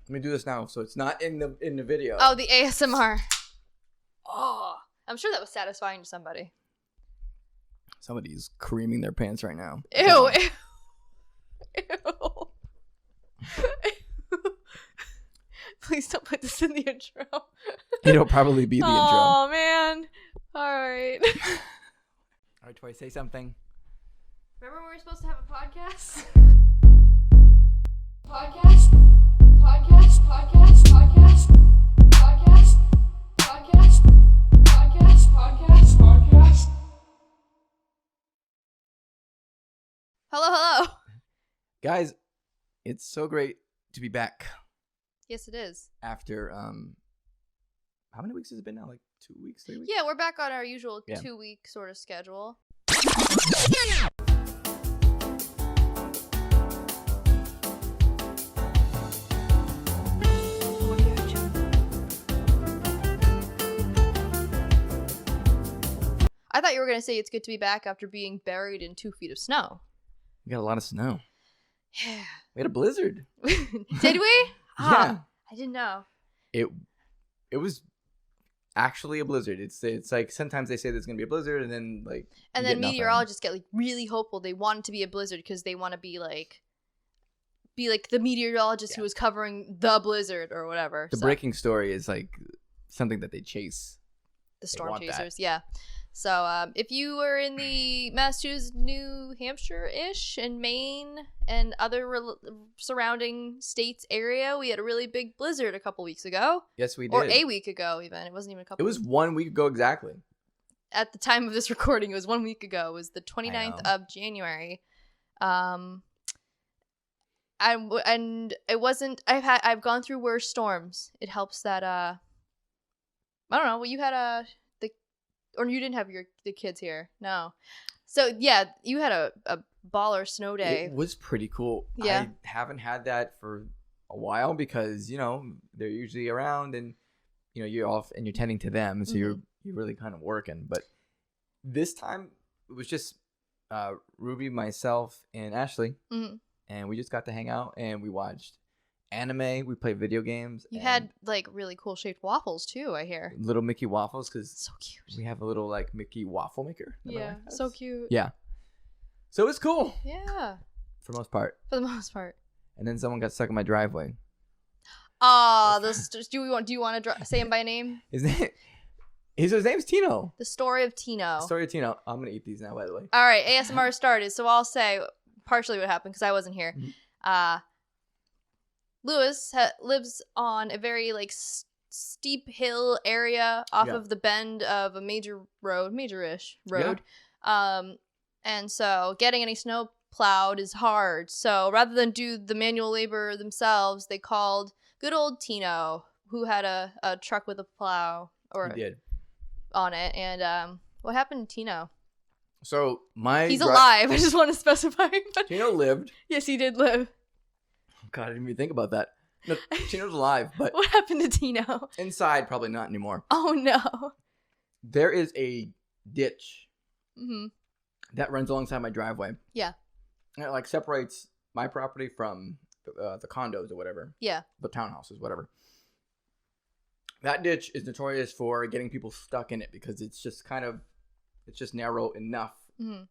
Let me do this now, so it's not in the video. Oh, the ASMR. Oh, I'm sure that was satisfying to somebody. Somebody's creaming their pants right now. Ew. Ew. Please don't put this in the intro. It'll probably be the intro. Oh, man. All right. All right, Toy, say something. Remember when we were supposed to have a podcast? Podcast. Hello. Guys, it's so great to be back. Yes, it is. After, how many weeks has it been now? Like 2 weeks, 3 weeks? Yeah, we're back on our usual 2-week sort of schedule. I thought you were going to say it's good to be back after being buried in 2 feet of snow. We got a lot of snow. Yeah. We had a blizzard. Did we? Yeah. I didn't know. It was actually a blizzard. It's like sometimes they say there's gonna be a blizzard, and then like meteorologists get like really hopeful. They want it to be a blizzard because they want to be like the meteorologist who was covering the blizzard or whatever. The breaking story is like something that they chase. The storm chasers, yeah. So if you were in the Massachusetts, New Hampshire-ish, and Maine, and other surrounding states area, we had a really big blizzard a couple weeks ago. Yes, we did. Or a week ago, even. It wasn't even a couple. It was 1 week ago exactly. At the time of this recording, it was 1 week ago. It was the 29th of January. And it wasn't. I've gone through worse storms. It helps that I don't know. Well, you had or you didn't have the kids here. No. So, yeah, you had a baller snow day. It was pretty cool. Yeah. I haven't had that for a while because, they're usually around and, you're off and you're tending to them. So you're really kind of working. But this time it was just Ruby, myself, and Ashley. Mm-hmm. And we just got to hang out and we watched anime. We played video games. You had like really cool shaped waffles too, I hear. Little Mickey waffles because so cute. We have a little like Mickey waffle maker. Yeah, so cute. Yeah. So it was cool. Yeah. For the most part. And then someone got stuck in my driveway. Do you want to say him by name? His name's Tino. The story of Tino. I'm gonna eat these now, by the way. All right, ASMR started. So I'll say partially what happened because I wasn't here. Mm-hmm. Lewis lives on a very like steep hill area off of the bend of a major-ish road. Yeah. And so getting any snow plowed is hard. So rather than do the manual labor themselves, they called good old Tino, who had a truck with a plow on it. And what happened to Tino? So he's alive. I just want to specify. Tino lived. Yes, he did live. God, I didn't even think about that. No, Tino's alive, but what happened to Tino? Inside, probably not anymore. Oh no! There is a ditch that runs alongside my driveway. Yeah, and it like separates my property from the condos or whatever. Yeah, the townhouses, whatever. That ditch is notorious for getting people stuck in it because it's just narrow enough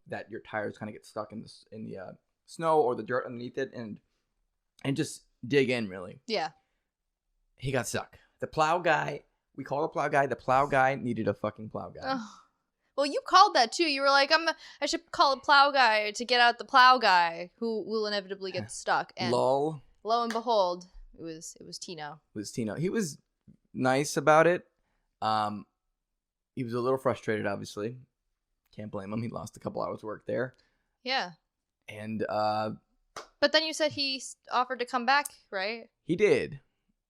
that your tires kind of get stuck in the snow or the dirt underneath it and just dig in, really. Yeah. He got stuck. The plow guy, we call the plow guy. The plow guy needed a fucking plow guy. Oh. Well, you called that too. You were like, I should call a plow guy to get out the plow guy who will inevitably get stuck. And lo and behold, it was Tino. He was nice about it. He was a little frustrated, obviously. Can't blame him. He lost a couple hours work there. Yeah. And but then you said he offered to come back, right? He did.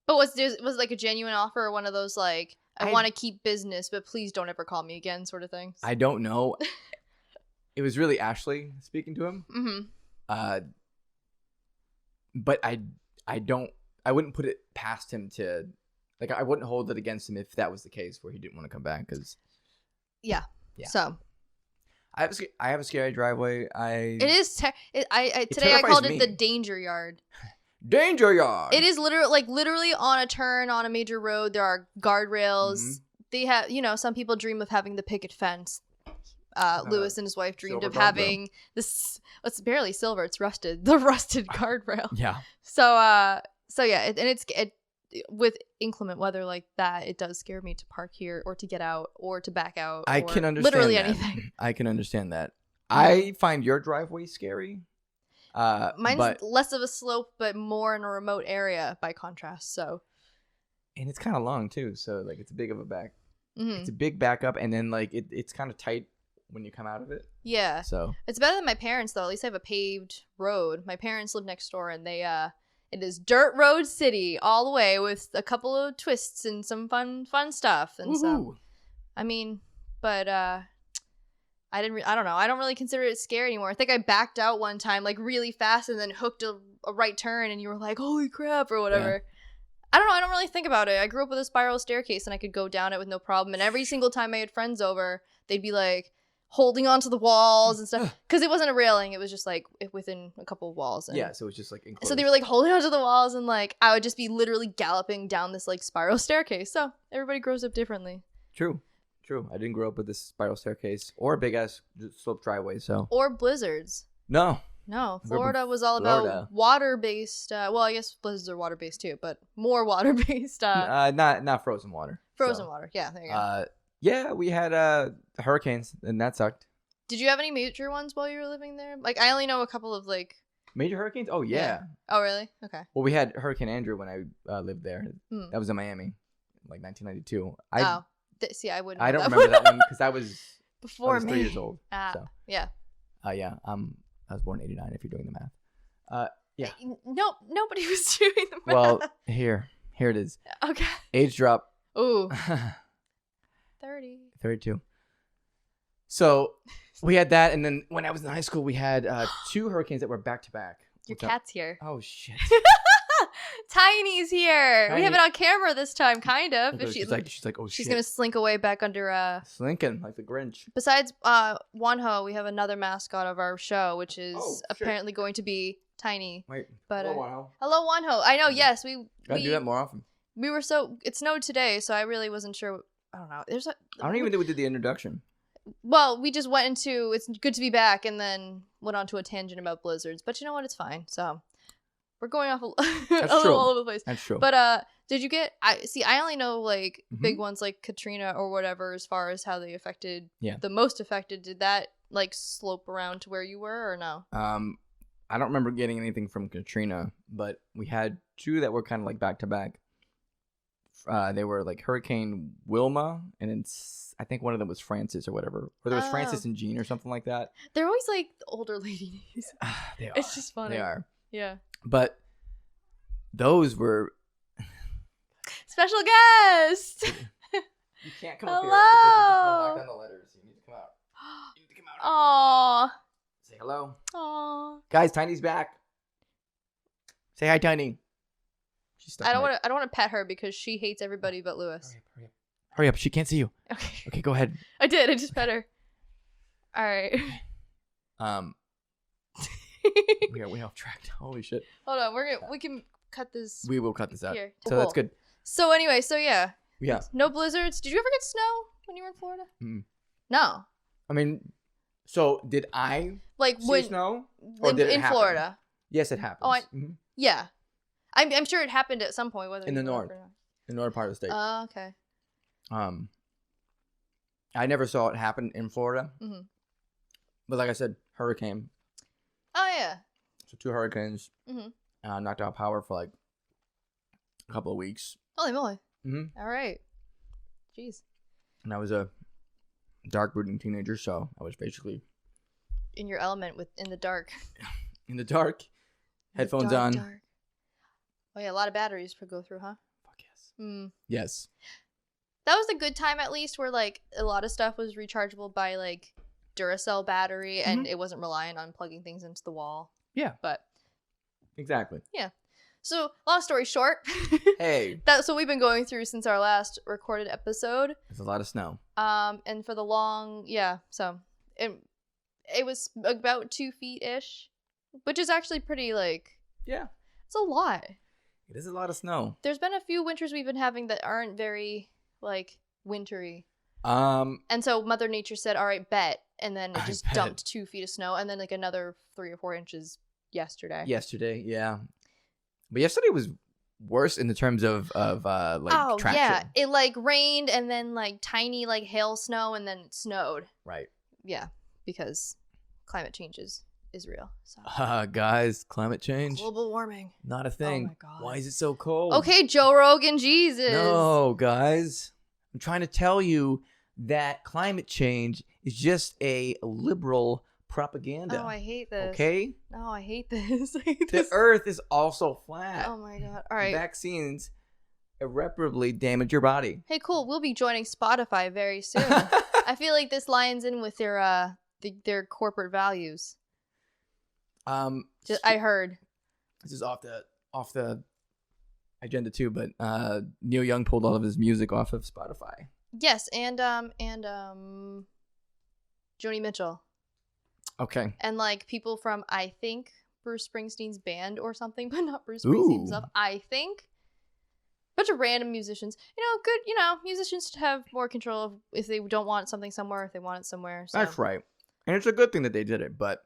But was it like a genuine offer or one of those like, I want to keep business, but please don't ever call me again sort of things? I don't know. It was really Ashley speaking to him. Mm-hmm. But I wouldn't put it past him to, like, I wouldn't hold it against him if that was the case where he didn't want to come back because. Yeah. So. I have a scary driveway. It is. Today I called it the danger yard. danger yard. It is literally on a turn on a major road. There are guardrails. Mm-hmm. They have, some people dream of having the picket fence. Lewis and his wife dreamed of silver having this. It's barely silver. It's rusted. The rusted guardrail. Yeah. So yeah, with inclement weather like that, it does scare me to park here or to get out or to back out. I can understand literally that. anything. I can understand that. I find your driveway scary. Mine's less of a slope, but more in a remote area by contrast. So, and it's kind of long too. So like it's a big of a back. Mm-hmm. It's a big backup, and then like it's kind of tight when you come out of it. Yeah. So it's better than my parents though. At least I have a paved road. My parents live next door, and they it is dirt road city all the way with a couple of twists and some fun stuff. And so, I mean, but I don't know. I don't really consider it scary anymore. I think I backed out one time like really fast and then hooked a right turn, and you were like, "Holy crap!" or whatever. Yeah. I don't know. I don't really think about it. I grew up with a spiral staircase, and I could go down it with no problem. And every single time I had friends over, they'd be like holding onto the walls and stuff because it wasn't a railing. It was just like within a couple of walls. And yeah, so it was just like enclosed. So they were like holding onto the walls, and like I would just be literally galloping down this like spiral staircase. So everybody grows up differently. True. I didn't grow up with this spiral staircase or a big ass slope driveway. So or blizzards. No. Florida was all about water-based. Well, I guess blizzards are water-based too, but more water-based. Not frozen water. Frozen water. Yeah, there you go. Yeah, we had hurricanes, and that sucked. Did you have any major ones while you were living there? Like, I only know a couple of like major hurricanes. Oh yeah. Oh really? Okay. Well, we had Hurricane Andrew when I lived there. That was in Miami, like 1992. See, I wouldn't. I don't remember that one because I was before me. 3 years old. So. Yeah. Yeah. I was born in 89. If you're doing the math. Yeah. No, nobody was doing the math. Well, here it is. Okay. Age drop. Ooh. 30. 32. So we had that, and then when I was in high school, we had 2 hurricanes that were back to back. Your cat's here. Oh shit. Tiny's here. We have it on camera this time, kind of. If she's like, oh shit. She's gonna slink away back under slinking like the Grinch. Besides Wonho, we have another mascot of our show, which is apparently going to be Tiny. Wait. But hello, Wonho. Hello, Wonho. I know. Yes, we gotta do that more often. We were it snowed today, so I really wasn't sure. I don't know. I don't even think we did the introduction. Well, we just went into it's good to be back, and then went on to a tangent about blizzards. But you know what? It's fine. So. We're going off a little all over the place. That's true. But did you get? I only know like big ones like Katrina or whatever as far as how they affected. Yeah. The most affected. Did that like slope around to where you were or no? I don't remember getting anything from Katrina, but we had 2 that were kind of like back to back. They were like Hurricane Wilma, and then I think one of them was Francis or whatever, or there was Francis and Jean or something like that. They're always like the older lady names. They are. It's just funny. They are. Yeah. But those were special guest. You can't come up here because you just knock down the letters. You need to come out. You need to come out. Aww. Say hello. Aww. Guys, Tiny's back. Say hi, Tiny. She's stuck. I don't want to pet her because she hates everybody but Lewis. Hurry up. She can't see you. Okay, go ahead. I did. I just pet her. All right. We are way off track. Holy shit. Hold on, we can cut this. We will cut this out. Here. So that's good. So anyway, yeah. Yeah. No blizzards. Did you ever get snow when you were in Florida? No. I mean, so did I see snow? Or did it in happen? Florida? Yes, it happened. Yeah. I'm sure it happened at some point. Whether in the north, in the northern part of the state. Oh, okay. I never saw it happen in Florida. Mm-hmm. But like I said, hurricane. Oh yeah. So 2 hurricanes. Mm-hmm. Knocked out power for like a couple of weeks. Holy moly. Mm-hmm. All right. Jeez. And I was a dark brooding teenager, so I was basically in your element in the dark. In the dark. Headphones on. Dark. Oh yeah, a lot of batteries to go through, huh? Fuck yes. Yes. That was a good time at least where like a lot of stuff was rechargeable by like Duracell battery and it wasn't reliant on plugging things into the wall. Yeah. But exactly. Yeah. So long story short. Hey. That's what we've been going through since our last recorded episode. There's a lot of snow. And for the so it was about 2 feet ish, which is actually pretty like. Yeah. It's a lot. It is a lot of snow. There's been a few winters we've been having that aren't very, like, wintry. And so Mother Nature said, all right, bet. And then it just dumped 2 feet of snow. And then, like, another 3 or 4 inches yesterday. Yeah. But yesterday was worse in the terms of traction. Yeah. It, like, rained and then, like, tiny, like, hail snow and then it snowed. Right. Yeah. Because climate change is real. So. Guys, climate change. Global warming. Not a thing. Oh, my God. Why is it so cold? Okay, Joe Rogan, Jesus. No, guys. I'm trying to tell you that climate change is just a liberal propaganda. Oh, I hate this. Okay? No, I hate this. The earth is also flat. Oh, my God. All right. Vaccines irreparably damage your body. Hey, cool. We'll be joining Spotify very soon. I feel like this lines in with their corporate values. I heard. This is off the agenda too, but Neil Young pulled all of his music off of Spotify. Yes, and Joni Mitchell. Okay. And like people from I think Bruce Springsteen's band or something, but not Bruce Springsteen himself. I think. Bunch of random musicians. Good, musicians should have more control of if they don't want something somewhere, if they want it somewhere. So. That's right. And it's a good thing that they did it, but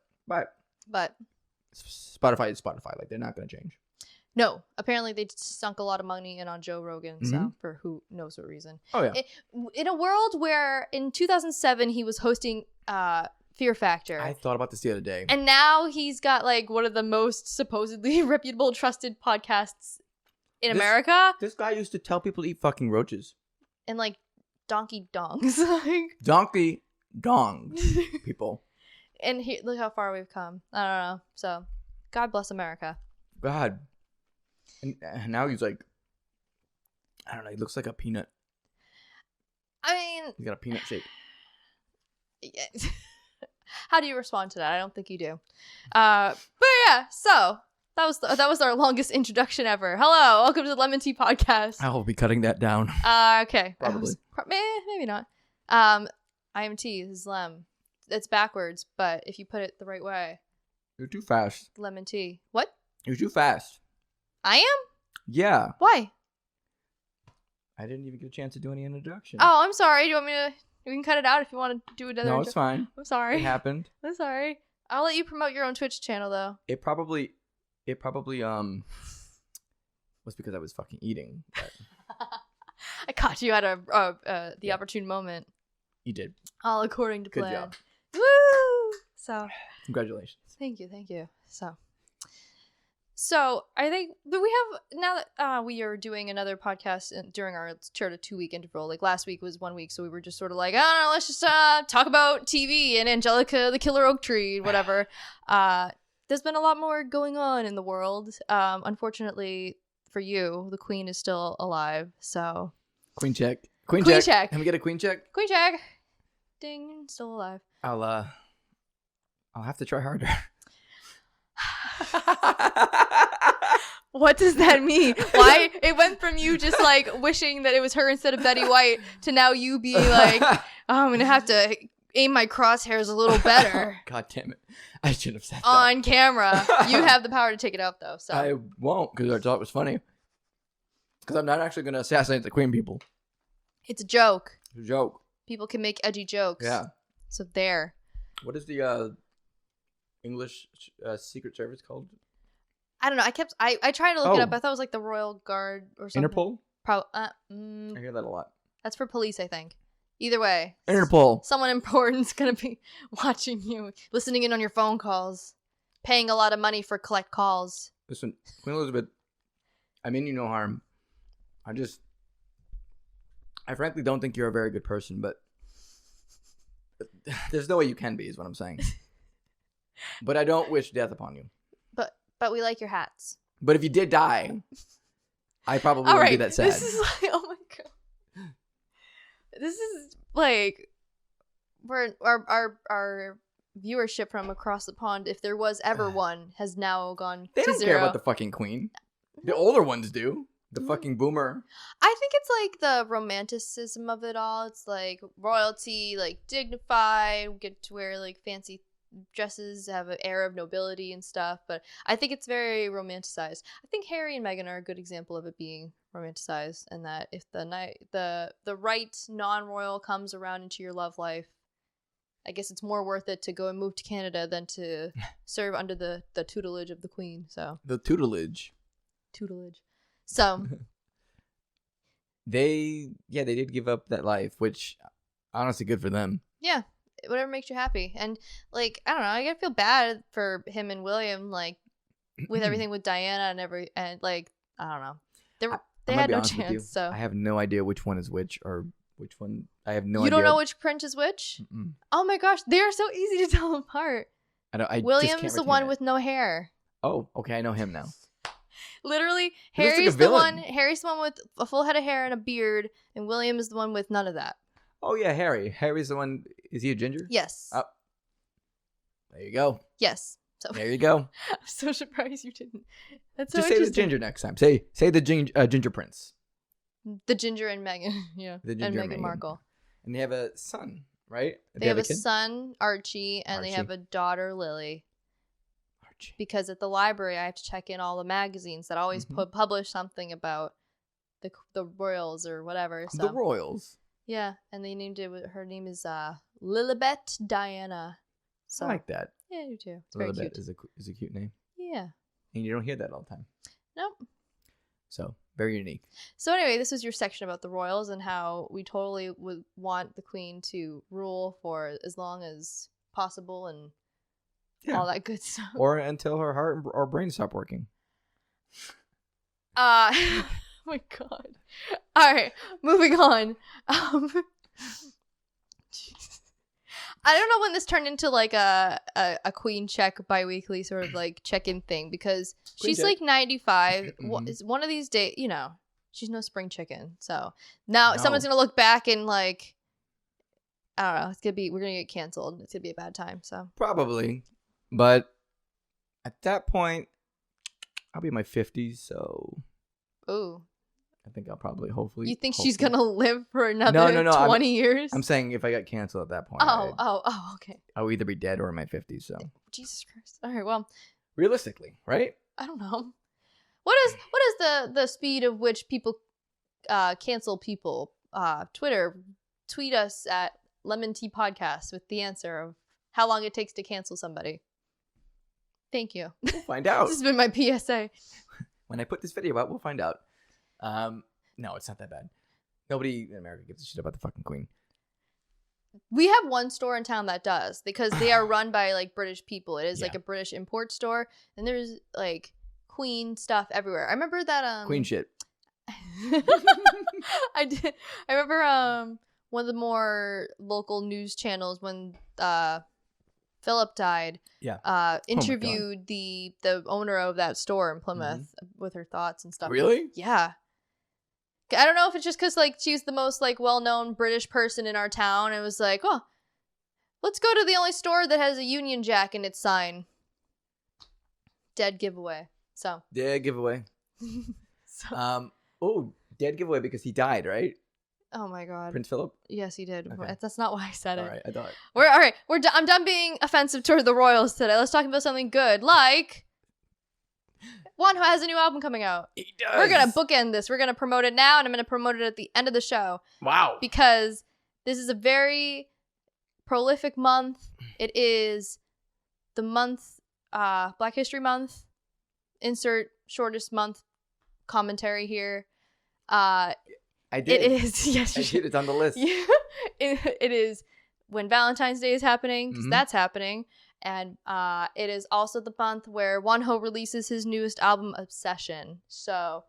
Spotify is Spotify. Like, they're not going to change. No. Apparently, they sunk a lot of money in on Joe Rogan, so for who knows what reason. Oh, yeah. In a world where in 2007, he was hosting Fear Factor. I thought about this the other day. And now he's got, like, one of the most supposedly reputable, trusted podcasts in America. This guy used to tell people to eat fucking roaches. And, like, donkey dongs. Donkey dongs, people. And look how far we've come. I don't know. So, God bless America. God. And now he's like, I don't know, he looks like a peanut. I mean... He's got a peanut shape. Yeah. How do you respond to that? I don't think you do. But yeah, so... That was our longest introduction ever. Hello, welcome to the LEM'n'TEA Podcast. I will be cutting that down. Okay. Probably. Maybe not. I am T. This is Lem. It's backwards, but if you put it the right way. You're too fast. Lemon tea. What? You're too fast. I am? Yeah. Why? I didn't even get a chance to do any introduction. Oh, I'm sorry. Do you want me to... You can cut it out if you want to do another... No, it's fine. I'm sorry. It happened. I'm sorry. I'll let you promote your own Twitch channel, though. It probably was because I was fucking eating. But... I caught you at the opportune moment. You did. All according to plan. Good job. Woo! So. Congratulations. Thank you. So I think, but we have, now that we are doing another podcast during our sort of 2-week interval, like last week was 1 week, so we were just sort of like, I don't know, let's just talk about TV and Angelica the Killer Oak Tree, whatever. There's been a lot more going on in the world. Unfortunately for you, the queen is still alive, so. Queen check. Queen check. Can we get a queen check? Queen check. Ding, still alive. I'll have to try harder. What does that mean? Why it went from you just like wishing that it was her instead of Betty White to now you being like, oh, I'm gonna have to aim my crosshairs a little better. God damn it! I shouldn't have said that on camera. You have the power to take it out though. So I won't, because I thought it was funny. Because I'm not actually gonna assassinate the queen, people. It's a joke. It's a joke. People can make edgy jokes. Yeah. So there. What is the English Secret Service called? I don't know. I tried to look it up. I thought it was like the Royal Guard or something. Interpol? I hear that a lot. That's for police, I think. Either way. Interpol. Someone important's going to be watching you, listening in on your phone calls, paying a lot of money for collect calls. Listen, Queen Elizabeth, I mean you no harm. I frankly don't think you're a very good person, but there's no way you can be, is what I'm saying. But I don't wish death upon you. But we like your hats. But if you did die, I probably wouldn't be that sad. This is like, oh my god. This is like, where our viewership from across the pond, if there was ever one, has now gone they to don't 0. care about the fucking queen. The older ones do. The fucking boomer. I think it's like the romanticism of it all. It's like royalty, like dignified, get to wear like fancy dresses have an air of nobility and stuff, but I think it's very romanticized. I think Harry and Meghan are a good example of it being romanticized, and that if the right non-royal comes around into your love life, I guess it's more worth it to go and move to Canada than to serve under the tutelage of the Queen. So the tutelage. So they did give up that life, which honestly good for them. Yeah, whatever makes you happy. And like, I don't know, I gotta feel bad for him and William, like with everything with Diana and like, I don't know, they had no chance. So I have no idea which one is which, or which one. I have no idea. You don't know which prince is which? Mm-mm. Oh my gosh, they are so easy to tell apart. William's the one with no hair. Oh, okay, I know him now. Literally, He looks like Harry's a the villain. one. Harry's the one with a full head of hair and a beard, and William is the one with none of that. Oh yeah, Harry. Harry's the one. Is he a ginger? Yes. Oh, there you go. Yes. So There you go. I'm so surprised you didn't. That's Just so say the ginger next time. Say the ginger prince. The ginger and Meghan, yeah, The ginger and and Meghan Meghan. Markle. And they have a son, right? They have a kid? son, Archie, and they Archie. have a daughter, Lily. Archie. Because at the library, I have to check in all the magazines that always publish something about the royals or whatever. So. The royals. Yeah, and they named it. Her name is Lilibet Diana. So I like that. yeah, I do too. It's very Lilibet cute. is a cute name, Yeah. and you don't hear that all the time. Nope. So very unique. So anyway, this was your section about the royals and how we totally would want the queen to rule for as long as possible and all that good stuff. Or until her heart or brain stop working. Oh my god. All right, moving on. Jeez. I don't know when this turned into like a queen check bi-weekly sort of like check-in thing, because she's like 95. One of these days, you know, she's no spring chicken. So now someone's gonna look back and like, I don't know, we're gonna get canceled. It's gonna be a bad time. So probably, but at that point, I'll be in my 50s. So ooh. I think I'll probably hopefully. You think she's gonna live for another 20 years? I'm saying if I got canceled at that point. Okay. I'll either be dead or in my 50s. So Jesus Christ. All right. Well, realistically, right? I don't know. What is the speed of which people cancel people? Twitter, tweet us at LEM'n'TEA Podcast with the answer of how long it takes to cancel somebody. Thank you. We'll find out. This has been my PSA. When I put this video out, we'll find out. No, it's not that bad. Nobody in America gives a shit about the fucking queen. We have one store in town that does, because they are run by like British people. It is like a British import store, and there's like queen stuff everywhere. I remember that queen shit. I remember one of the more local news channels when Philip died. Yeah. Interviewed the owner of that store in Plymouth with her thoughts and stuff. Really? Yeah. I don't know if it's just because like she's the most like well-known British person in our town. It was like, oh, let's go to the only store that has a Union Jack in its sign. Dead giveaway. So. Dead giveaway. Dead giveaway because he died, right? Oh my god. Prince Philip? Yes, he did. Okay. That's not why I said it. All right, I thought. All right. I'm done being offensive toward the royals today. Let's talk about something good, like one who has a new album coming out. He does. We're gonna bookend this. We're gonna promote it now, and I'm gonna promote it at the end of the show. Wow. Because this is a very prolific month. It is the month, Black History Month. Insert shortest month commentary here. I did. It is. Yes, I did. It's on the list. Yeah. It is when Valentine's Day is happening, because that's happening. And it is also the month where Wonho releases his newest album, Obsession. So,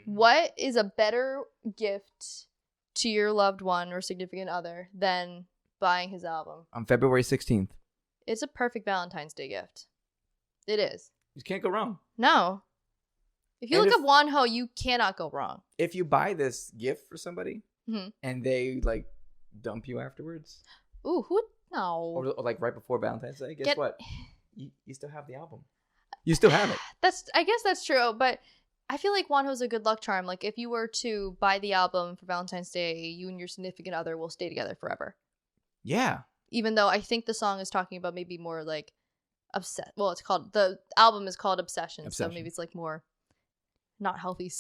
what is a better gift to your loved one or significant other than buying his album? On February 16th. It's a perfect Valentine's Day gift. It is. You can't go wrong. No. If you look up Wonho, you cannot go wrong. If you buy this gift for somebody and they like dump you afterwards. Ooh, who? No. Or like right before Valentine's Day, guess what? You still have the album. You still have it. I guess that's true, but I feel like Wonho's a good luck charm. Like if you were to buy the album for Valentine's Day, you and your significant other will stay together forever. Yeah. Even though I think the song is talking about maybe more like the album is called Obsession. So maybe it's like more not healthy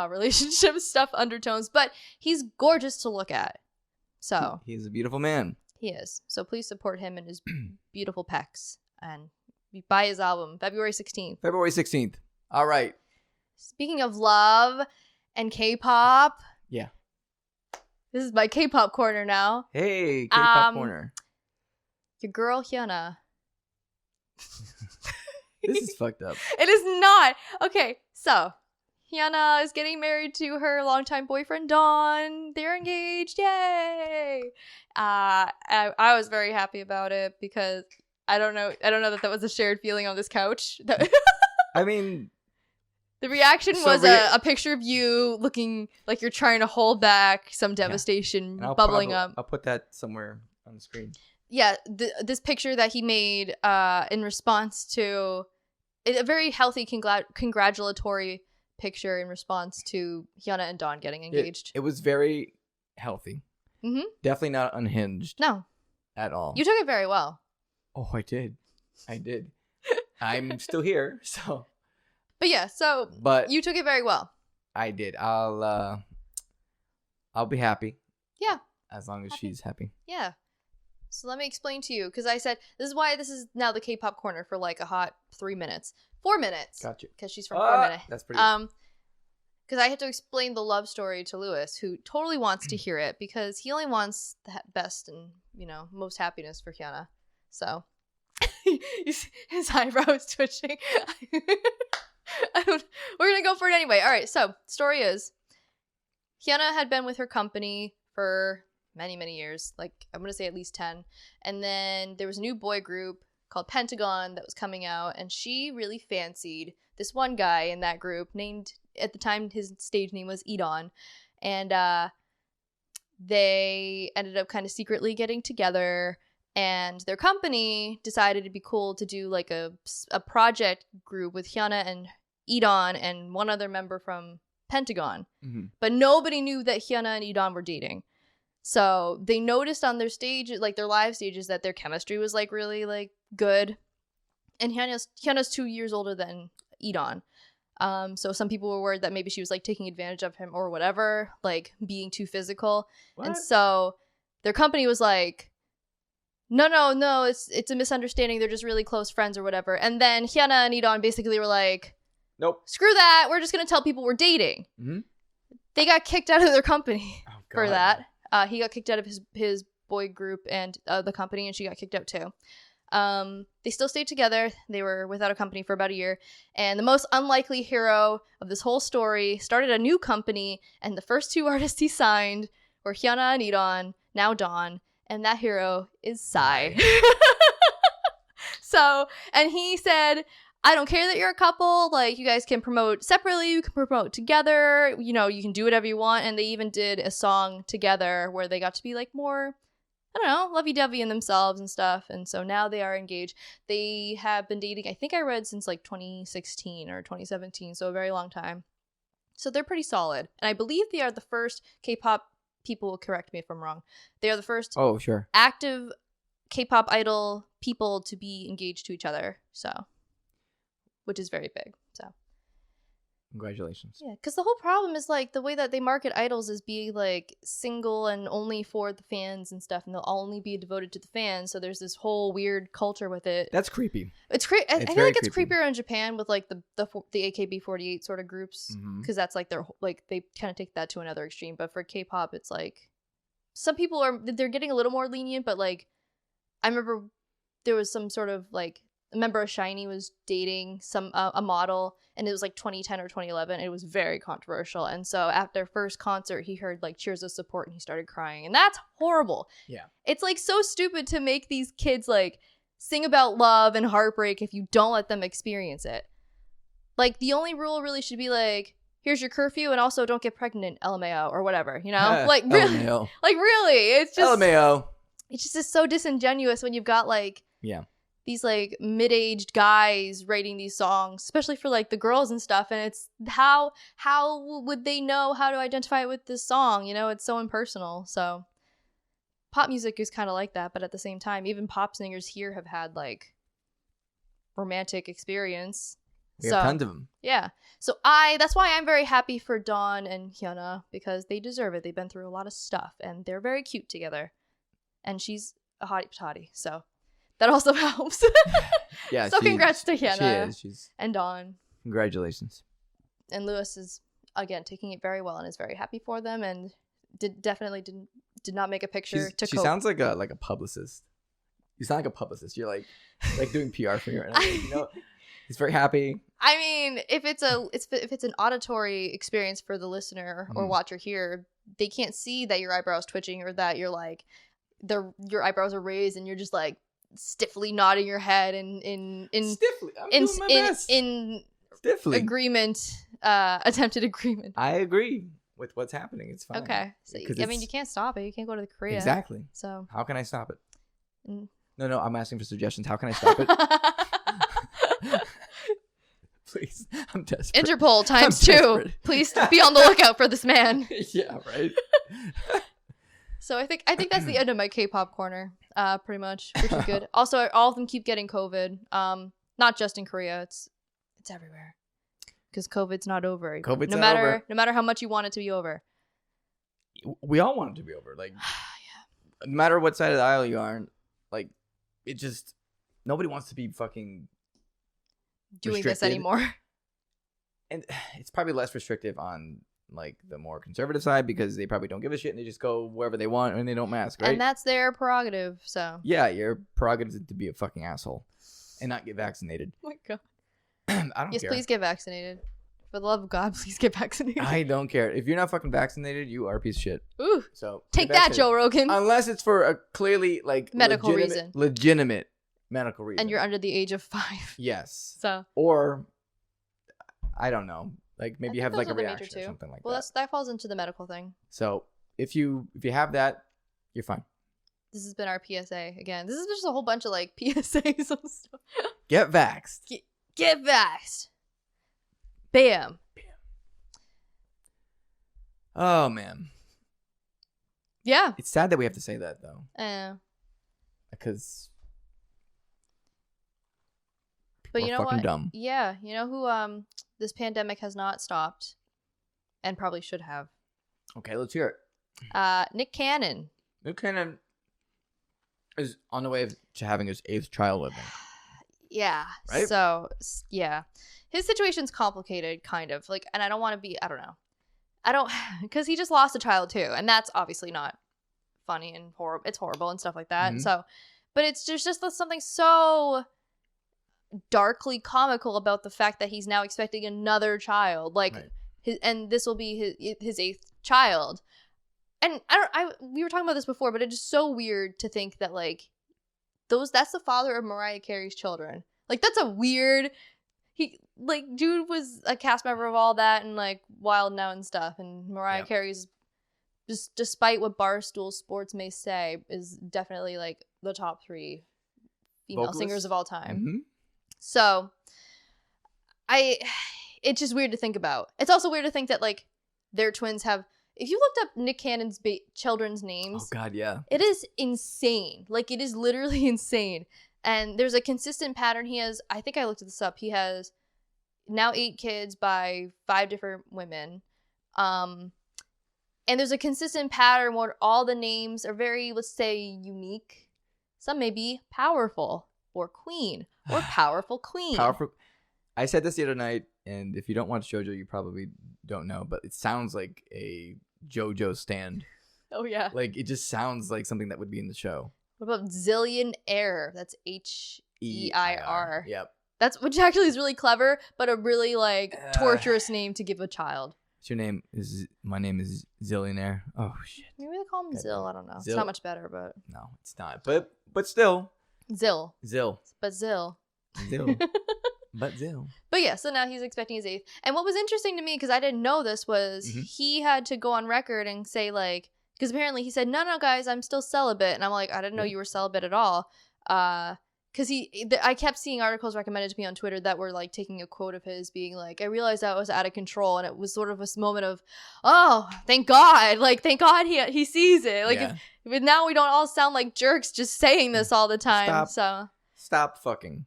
relationship stuff, undertones. But he's gorgeous to look at. So he's a beautiful man. He is. So please support him and his beautiful pecs and buy his album February 16th. February 16th. All right. Speaking of love and K-pop. Yeah. This is my K-pop corner now. Hey, K-pop corner. Your girl Hyuna. This is fucked up. It is not. Okay, so Hyuna is getting married to her longtime boyfriend Dawn. They're engaged. Yay! I was very happy about it because I don't know that was a shared feeling on this couch. I mean, the reaction was a picture of you looking like you're trying to hold back some devastation bubbling up. I'll put that somewhere on the screen. Yeah, this picture that he made in response to a very healthy congratulatory picture in response to Hyuna and Dawn getting engaged. It was very healthy. Mm-hmm. Definitely not unhinged. No. At all. You took it very well. Oh, I did. I'm still here, so. But yeah, but you took it very well. I did. I'll be happy. Yeah. As long as she's happy. Yeah. So let me explain to you, because I said this is why this is now the K-pop corner for like a hot 4 minutes. Gotcha. Because she's from 4 minutes. That's pretty good. Because I had to explain the love story to Lewis, who totally wants to hear it because he only wants the best and, most happiness for Hyuna. So his eyebrows twitching. We're going to go for it anyway. All right. So story is Hyuna had been with her company for many, many years. Like I'm going to say at least 10. And then there was a new boy group called Pentagon that was coming out. And she really fancied this one guy in that group named, at the time, his stage name was Edon. And they ended up kind of secretly getting together. And their company decided it'd be cool to do like a project group with Hyuna and Edon and one other member from Pentagon. Mm-hmm. But nobody knew that Hyuna and Edon were dating. So they noticed on their stage, like their live stages, that their chemistry was like really like good. And Hyuna's 2 years older than Edon. So some people were worried that maybe she was like taking advantage of him or whatever, like being too physical. What? And so their company was like, no, it's a misunderstanding. They're just really close friends or whatever. And then Hyuna and Edon basically were like, nope, screw that. We're just going to tell people we're dating. Mm-hmm. They got kicked out of their company for that. He got kicked out of his boy group and the company, and she got kicked out too. They still stayed together. They were without a company for about a year. And the most unlikely hero of this whole story started a new company, and the first two artists he signed were Hyuna and Edon, now Dawn. And that hero is Psy. And he said, I don't care that you're a couple. Like, you guys can promote separately. You can promote together. You can do whatever you want. And they even did a song together where they got to be, like, more, I don't know, lovey-dovey in themselves and stuff. And so now they are engaged. They have been dating, I think I read, since, like, 2016 or 2017. So a very long time. So they're pretty solid. And I believe they are the first K-pop, people will correct me if I'm wrong, they are the first active K-pop idol people to be engaged to each other, which is very big. So congratulations. Yeah, because the whole problem is like the way that they market idols is being like single and only for the fans and stuff, and they'll only be devoted to the fans. So there's this whole weird culture with it. That's creepy. It's creepy. I feel like it's creepier in Japan with like the AKB48 sort of groups, because that's like their like they kind of take that to another extreme. But for K-pop, it's like some people they're getting a little more lenient, but like I remember there was some sort of like a member of SHINee was dating a model, and it was like 2010 or 2011. It was very controversial, and so at their first concert, he heard like cheers of support, and he started crying, and that's horrible. Yeah, it's like so stupid to make these kids like sing about love and heartbreak if you don't let them experience it. Like the only rule really should be like, here's your curfew, and also don't get pregnant, LMAO or whatever, like really, LMAO. Like really, it's just LMAO. It's just so disingenuous when you've got like these like mid-aged guys writing these songs, especially for like the girls and stuff, and it's how would they know how to identify with this song? It's so impersonal. So pop music is kind of like that, but at the same time, even pop singers here have had like romantic experience. We have tons of them. Yeah. So that's why I'm very happy for Dawn and Hyuna, because they deserve it. They've been through a lot of stuff and they're very cute together. And she's a hottie patati, so that also helps. Yeah. So congrats to Hyuna She's and Dawn. Congratulations. And Lewis is, again, taking it very well and is very happy for them, and did not make a picture to She cope. sounds like a publicist. You sound like a publicist. You're like doing PR for her. You know, he's very happy. I mean, if it's an auditory experience for the listener or watcher here, they can't see that your eyebrows twitching or that you're like your eyebrows are raised and you're just like stiffly nodding your head in stiffly. I'm doing my best. in stiffly agreement, attempted agreement. I agree with what's happening. It's fine. Okay, so I mean, you can't stop it. You can't go to the Korea. Exactly. So how can I stop it? Mm. No, I'm asking for suggestions. How can I stop it? Please, I'm desperate. Interpol ×2. Please be on the lookout for this man. Yeah, right. So I think that's the end of my K-pop corner, pretty much, which is good. Also, all of them keep getting COVID. Not just in Korea. It's everywhere. Because COVID's not over. COVID's not over. No matter how much you want it to be over. We all want it to be over. Like, yeah. No matter what side of the aisle you are, like, it just nobody wants to be fucking doing this anymore. And it's probably less restrictive on like the more conservative side because they probably don't give a shit and they just go wherever they want and they don't mask, right? And that's their prerogative. So yeah, your prerogative is to be a fucking asshole and not get vaccinated. Oh my god. I don't care. Yes, please get vaccinated. For the love of God, please get vaccinated. I don't care. If you're not fucking vaccinated, you are a piece of shit. Ooh. So take that, Joe Rogan. Unless it's for a clearly like medical reason. Legitimate medical reason. And you're under the age of 5. Yes. So. Or I don't know. Like maybe you have like a reaction or something like that. Well, that falls into the medical thing. So if you have that, you're fine. This has been our PSA again. This is just a whole bunch of like PSAs and stuff. Get vaxxed. Get vaxxed. Bam. Oh man. Yeah. It's sad that we have to say that though. Because. But you know what? Dumb. Yeah. You know who this pandemic has not stopped, and probably should have. Okay, let's hear it. Nick Cannon. Nick Cannon is on the way to having his 8th child living. Yeah. Right? So, yeah. His situation's complicated, kind of. Like, and I don't want to be, I don't know. Because he just lost a child, too. And that's obviously not funny and horrible. It's horrible and stuff like that. Mm-hmm. So, but it's just something so darkly comical about the fact that he's now expecting another child. Like, right. And this will be his 8th child. And we were talking about this before, but it's just so weird to think that, like, that's the father of Mariah Carey's children. Like, that's a weird... dude was a cast member of all that and, like, Wild Now and stuff. And Mariah Carey's, just despite what Barstool Sports may say, is definitely, like, the top 3 female singers of all time. Mm-hmm. So, it's just weird to think about. It's also weird to think that, like, their twins have... If you looked up Nick Cannon's children's names... Oh, God, yeah. It is insane. Like, it is literally insane. And there's a consistent pattern. He has... I think I looked this up. He has now 8 kids by 5 different women. And there's a consistent pattern where all the names are very, let's say, unique. Some may be powerful or queen or powerful queen. Powerful. I said this the other night, and if you don't watch JoJo, you probably don't know, but it sounds like a JoJo stand. Oh, yeah. Like, it just sounds like something that would be in the show. What about Zillionaire? That's H-E-I-R. Yep. Which actually is really clever, but a really, like, torturous name to give a child. What's your name? My name is Zillionaire. Oh, shit. Maybe they call him Zill. I don't know. Zill. It's not much better, but... No, it's not. But still. Zill. But Zill. But yeah, so now he's expecting his 8th. And what was interesting to me, because I didn't know this, was he had to go on record and say, like, because apparently he said, no, guys, I'm still celibate. And I'm like, I didn't know you were celibate at all. Because because I kept seeing articles recommended to me on Twitter that were like taking a quote of his being like, I realized I was out of control, and it was sort of a moment of, oh, thank God, like thank God he sees it. Like if now we don't all sound like jerks just saying this all the time. Stop fucking.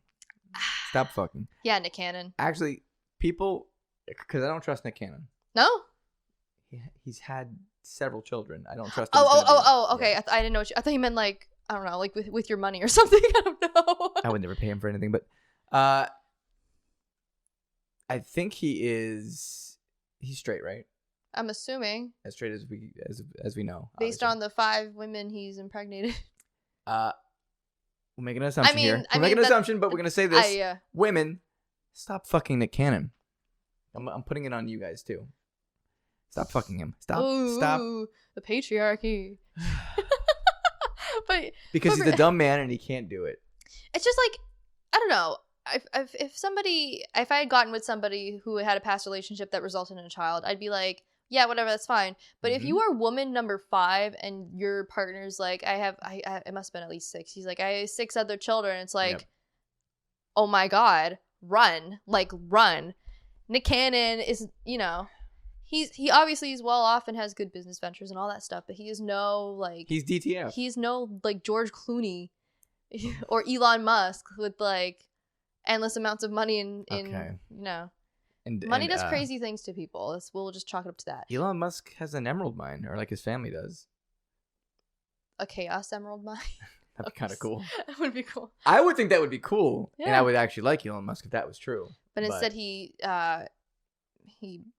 Yeah, Nick Cannon. Actually, people, because I don't trust Nick Cannon. No. He's had several children. I don't trust him. Okay. I didn't know. I thought you meant like, I don't know, like with your money or something. I don't know. I would never pay him for anything, but I think he's straight, right? I'm assuming. As straight as we know. Based on the 5 women he's impregnated. We'll make an assumption here. We'll make an assumption, but we're gonna say this: women, stop fucking Nick Cannon. I'm putting it on you guys too. Stop fucking him. Stop. The patriarchy. Because he's a dumb man and he can't do it. It's just like, I don't know. If I had gotten with somebody who had a past relationship that resulted in a child, I'd be like, yeah, whatever, that's fine. But if you are woman number 5 and your partner's like, it must have been at least 6. He's like, I have 6 other children. It's like, oh my God, run. Like, run. Nick Cannon is, he obviously is well off and has good business ventures and all that stuff, but he is no like he's DTF. He's no like George Clooney or Elon Musk with like endless amounts of money and money does crazy things to people. We'll just chalk it up to that. Elon Musk has an emerald mine, or like his family does. A chaos emerald mine. That'd be kind of cool. That would be cool. I would think that would be cool, and I would actually like Elon Musk if that was true. But instead, he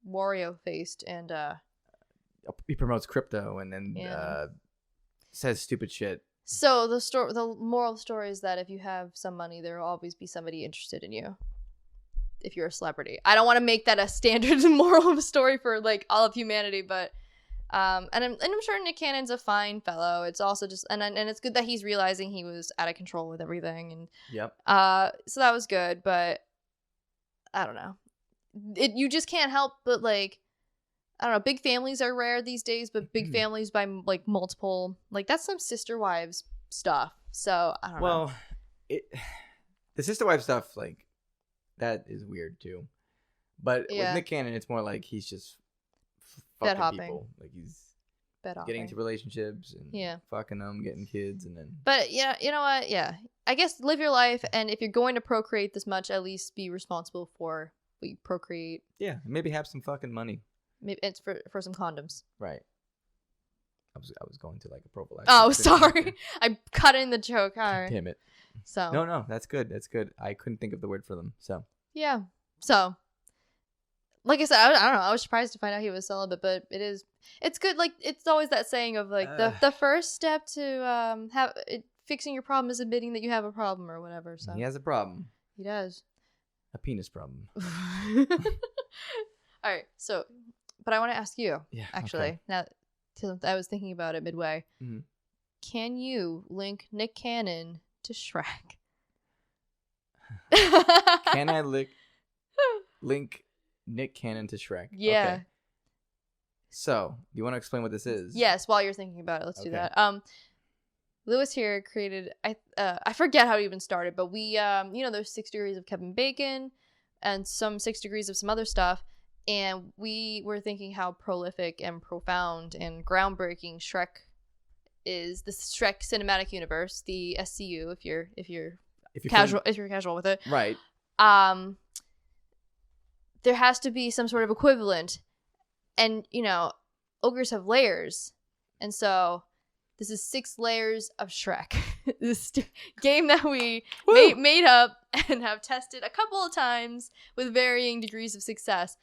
Wario faced and he promotes crypto and then says stupid shit. So the moral of the story is that if you have some money, there will always be somebody interested in you. If you're a celebrity, I don't want to make that a standard moral of a story for like all of humanity, but and I'm sure Nick Cannon's a fine fellow. It's also just and it's good that he's realizing he was out of control with everything, and so that was good, but I don't know. You just can't help but like, I don't know, big families are rare these days, but big families by like multiple, like that's some sister wives stuff. So I don't know. Well, the sister wife stuff, like that is weird too. But with Nick Cannon, it's more like he's just fucking people. Like he's getting into relationships and fucking them, getting kids, and then. But yeah, you know what? Yeah, I guess live your life, and if you're going to procreate this much, at least be responsible for. We procreate. Yeah, maybe have some fucking money. Maybe it's for some condoms. Right. I was going to like a prophylactic. Oh, sorry. I cut in the joke. All right. Damn it. So. No, that's good. That's good. I couldn't think of the word for them. So. Yeah. So. Like I said, I don't know. I was surprised to find out he was celibate, but it's good. Like it's always that saying of like the first step to fixing your problem is admitting that you have a problem or whatever. So. He has a problem. He does. A penis problem. All right. So, but I want to ask you, actually, now, I was thinking about it midway. Mm-hmm. Can you link Nick Cannon to Shrek? Can I link Nick Cannon to Shrek? Yeah. Okay. So, do you want to explain what this is? Yes, while you're thinking about it, let's do that. Lewis here created, I forget how it even started, but we, there's 6 degrees of Kevin Bacon and some 6 degrees of some other stuff. And we were thinking how prolific and profound and groundbreaking Shrek is, the Shrek cinematic universe, the SCU, if you're casual with it. Right. There has to be some sort of equivalent. And, ogres have layers. And so this is 6 layers of Shrek. This game that we made up and have tested a couple of times with varying degrees of success,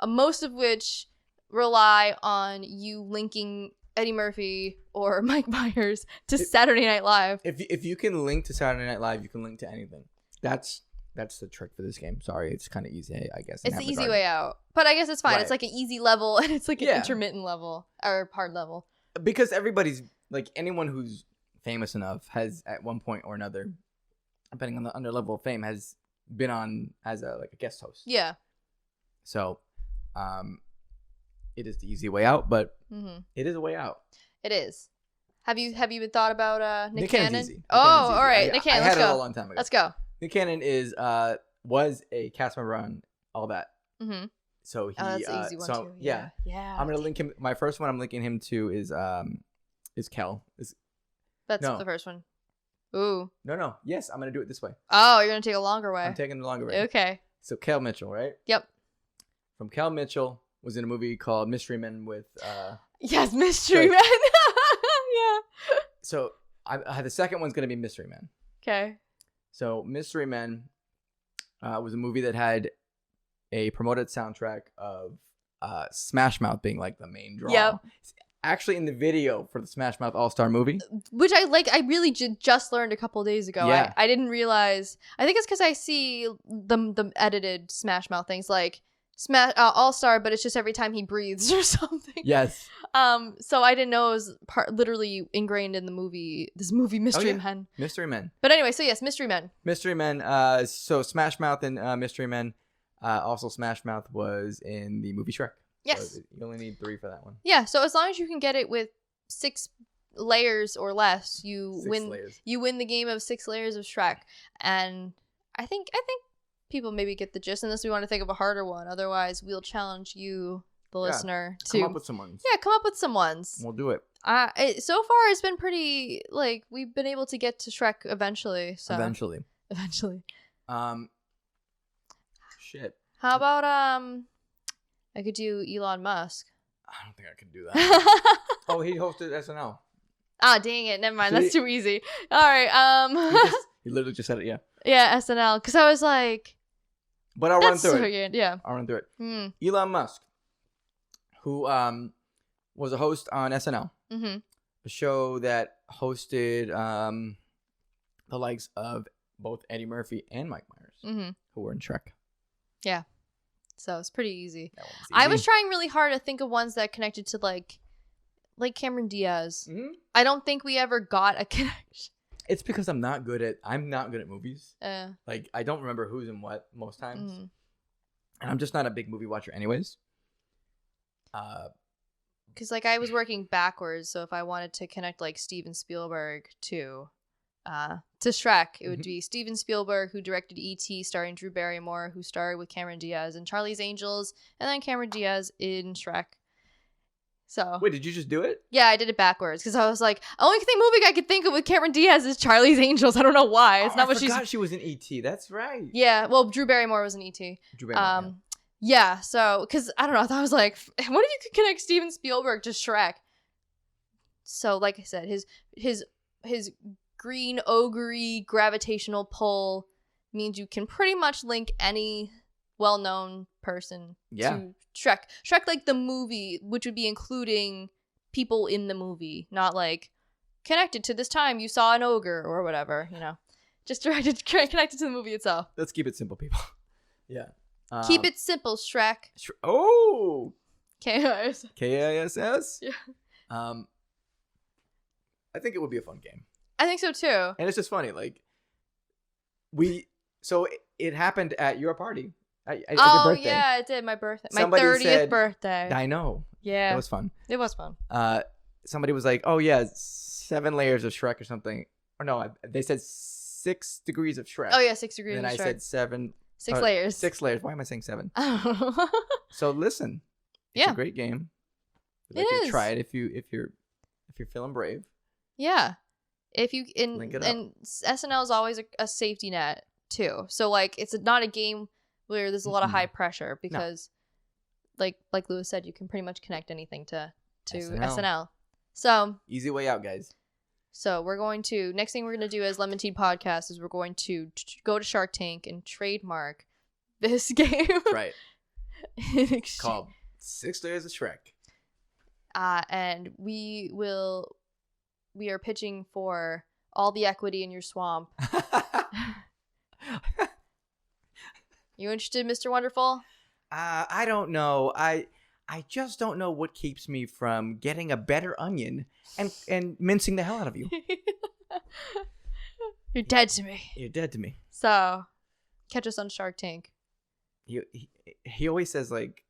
most of which rely on you linking Eddie Murphy or Mike Myers to Saturday Night Live. If you can link to Saturday Night Live, you can link to anything. That's the trick for this game. Sorry, it's kind of easy, I guess. It's the easy way out. But I guess it's fine. Right. It's like an easy level and it's like an intermittent level or hard level. Because everybody's, like anyone who's famous enough has at one point or another, depending on their level of fame, has been on as a guest host. Yeah. So, it is the easy way out, but it is a way out. It is. Have you been thought about Nick Cannon's Cannon? easy. Oh, all right. Nick Cannon, I let's had it go. a long time ago. Let's go. Nick Cannon was a cast member on All That. Mm-hmm. So he. That's an easy one too. Yeah. I'm gonna link him. My first one I'm linking him to is Kel. That's the first one. Ooh. No. Yes, I'm gonna do it this way. Oh, you're gonna take a longer way. I'm taking the longer way. Okay. So Kel Mitchell, right? Yep. From Kel Mitchell was in a movie called Mystery Men with. Yes, Mystery Men. Yeah. So the second one's gonna be Mystery Men. Okay. So Mystery Men was a movie that had a promoted soundtrack of Smash Mouth being like the main draw. Yep. Actually, in the video for the Smash Mouth All-Star movie, which I really just learned a couple of days ago. Yeah. I didn't realize. I think it's because I see the edited Smash Mouth things like Smash All-Star, but it's just every time he breathes or something. Yes. So I didn't know it was literally ingrained in the movie. This movie, Mystery Men. Mystery Men. But anyway, so yes, Mystery Men. Mystery Men. So Smash Mouth and Mystery Men. Also, Smash Mouth was in the movie Shrek. Yes. So you only need 3 for that one. Yeah. So as long as you can get it with 6 layers or less, you win. Layers. You win the game of 6 layers of Shrek, and I think people maybe get the gist. Unless we want to think of a harder one. Otherwise, we'll challenge you, the listener, to come up with some ones. Yeah, come up with some ones. We'll do it. So far, it's been pretty we've been able to get to Shrek eventually. So Eventually. Shit. How about I could do Elon Musk. I don't think I can do that. Oh, he hosted SNL. Ah, dang it. Never mind. That's too easy. All right. He literally just said it, yeah. Yeah, SNL. Because I was like... But I'll run through it. Good. Yeah. I'll run through it. Elon Musk, who was a host on SNL. Mm-hmm. A show that hosted the likes of both Eddie Murphy and Mike Myers, who were in Shrek. Yeah. So it's pretty easy. That one's easy. I was trying really hard to think of ones that connected to like Cameron Diaz. Mm-hmm. I don't think we ever got a connection. It's because I'm not good at movies. Like I don't remember who's in what most times. And I'm just not a big movie watcher anyways. Because like I was working backwards, so if I wanted to connect like Steven Spielberg to Shrek, it would be Steven Spielberg, who directed E.T. starring Drew Barrymore, who starred with Cameron Diaz in Charlie's Angels, and then Cameron Diaz in Shrek. So wait, did you just do it? Yeah, I did it backwards because I was like, only movie I could think of with Cameron Diaz is Charlie's Angels. I don't know why. It's not what she's. I forgot she was in E.T. That's right. Yeah, well, Drew Barrymore was in E.T. Drew Barrymore. Yeah, so because I don't know, I thought I was like, what if you could connect Steven Spielberg to Shrek? So, like I said, his green ogre gravitational pull means you can pretty much link any well-known person to Shrek. Shrek, like the movie, which would be including people in the movie, not like connected to this time you saw an ogre or whatever, you know. Just connected to the movie itself. Let's keep it simple, people. Yeah. Keep it simple, Shrek. Oh! K-I-S. K-I-S-S? Yeah. I think it would be a fun game. I think so too. And it's just funny, like so it happened at your party. At your birthday. Yeah, it did. My birthday. Somebody my 30th said, birthday. I know. Yeah. It was fun. It was fun. Somebody was like, oh yeah, 7 layers of Shrek or something. Or no, they said 6 degrees of Shrek. Oh yeah, 6 degrees and of then Shrek. I said 7. 6 layers. 6 layers. Why am I saying 7? Oh. So listen. It's a great game. It is. Try it if you're feeling brave. Yeah. If you Link it up. and SNL is always a safety net too. So like it's not a game where there's a lot of high pressure because like Lewis said, you can pretty much connect anything to SNL. So easy way out, guys. So we're going to next thing we're going to do as LEM'n'TEA Podcast is we're going to go to Shark Tank and trademark this game. Right. Called 6 Layers of Shrek. And we are pitching for all the equity in your swamp. You interested, Mr. Wonderful? I don't know. I just don't know what keeps me from getting a better onion and mincing the hell out of you. You're dead to me. You're dead to me. So, catch us on Shark Tank. He always says like,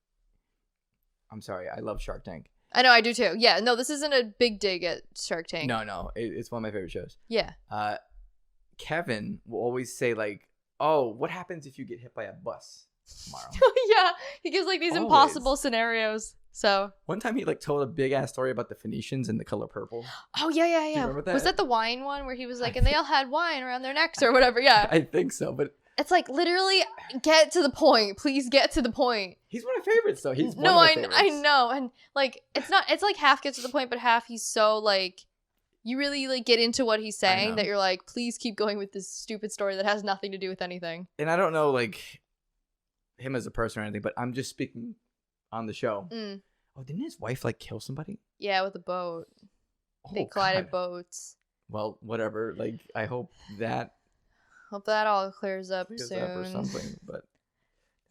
I'm sorry, I love Shark Tank. I know, I do too. Yeah, no, this isn't a big dig at Shark Tank. No, it's one of my favorite shows. Yeah. Kevin will always say like, "Oh, what happens if you get hit by a bus tomorrow?" Yeah, he gives like these impossible scenarios. So one time he like told a big ass story about the Phoenicians and the color purple. Oh yeah. Do you remember that? Was that the wine one where he was like, and they all had wine around their necks or whatever? Yeah, I think so, but it's like literally get to the point. Please get to the point. He's one of my favorites, though. He's no, one of my favorites. I know, and like it's not. It's like half gets to the point, but half he's so like you really like get into what he's saying that you're like, please keep going with this stupid story that has nothing to do with anything. And I don't know like him as a person or anything, but I'm just speaking on the show. Oh, didn't his wife like kill somebody? Yeah, with a boat. They collided boats. Well, whatever. Like, I hope that all clears up soon. Up or something, but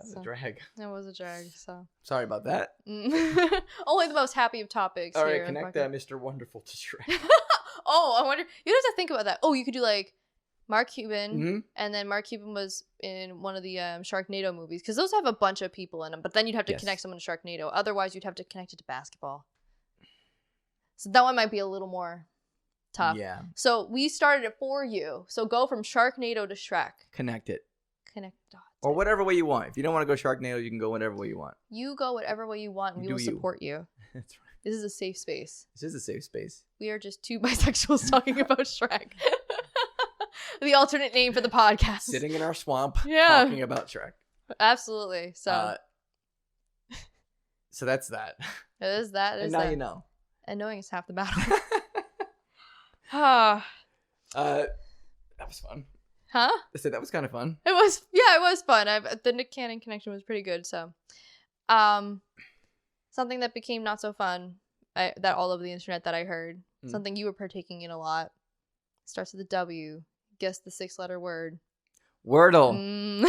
that was a drag. It was a drag, so. Sorry about that. Only the most happy of topics. All right, connect Mr. Wonderful to Shrek. Oh, I wonder. You'd have to think about that. Oh, you could do like Mark Cuban, and then Mark Cuban was in one of the Sharknado movies, because those have a bunch of people in them, but then you'd have to connect someone to Sharknado. Otherwise, you'd have to connect it to basketball. So that one might be a little more tough. Yeah. So we started it for you. So go from Sharknado to Shrek. Connect it. Connect dots. Or whatever way you want. If you don't want to go Sharknado, you can go whatever way you want. You go whatever way you want, and we will support you. That's right. This is a safe space. This is a safe space. We are just two bisexuals talking about Shrek. The alternate name for the podcast. Sitting in our swamp talking about Shrek. Absolutely. So so that's that. It is that. And now you know. And knowing is half the battle. That was fun. Huh? I said that was kind of fun. It was fun. The Nick Cannon connection was pretty good. So, something that became not so fun, that all over the internet that I heard, something you were partaking in a lot, starts with a W. Guess the 6-letter word. Wordle.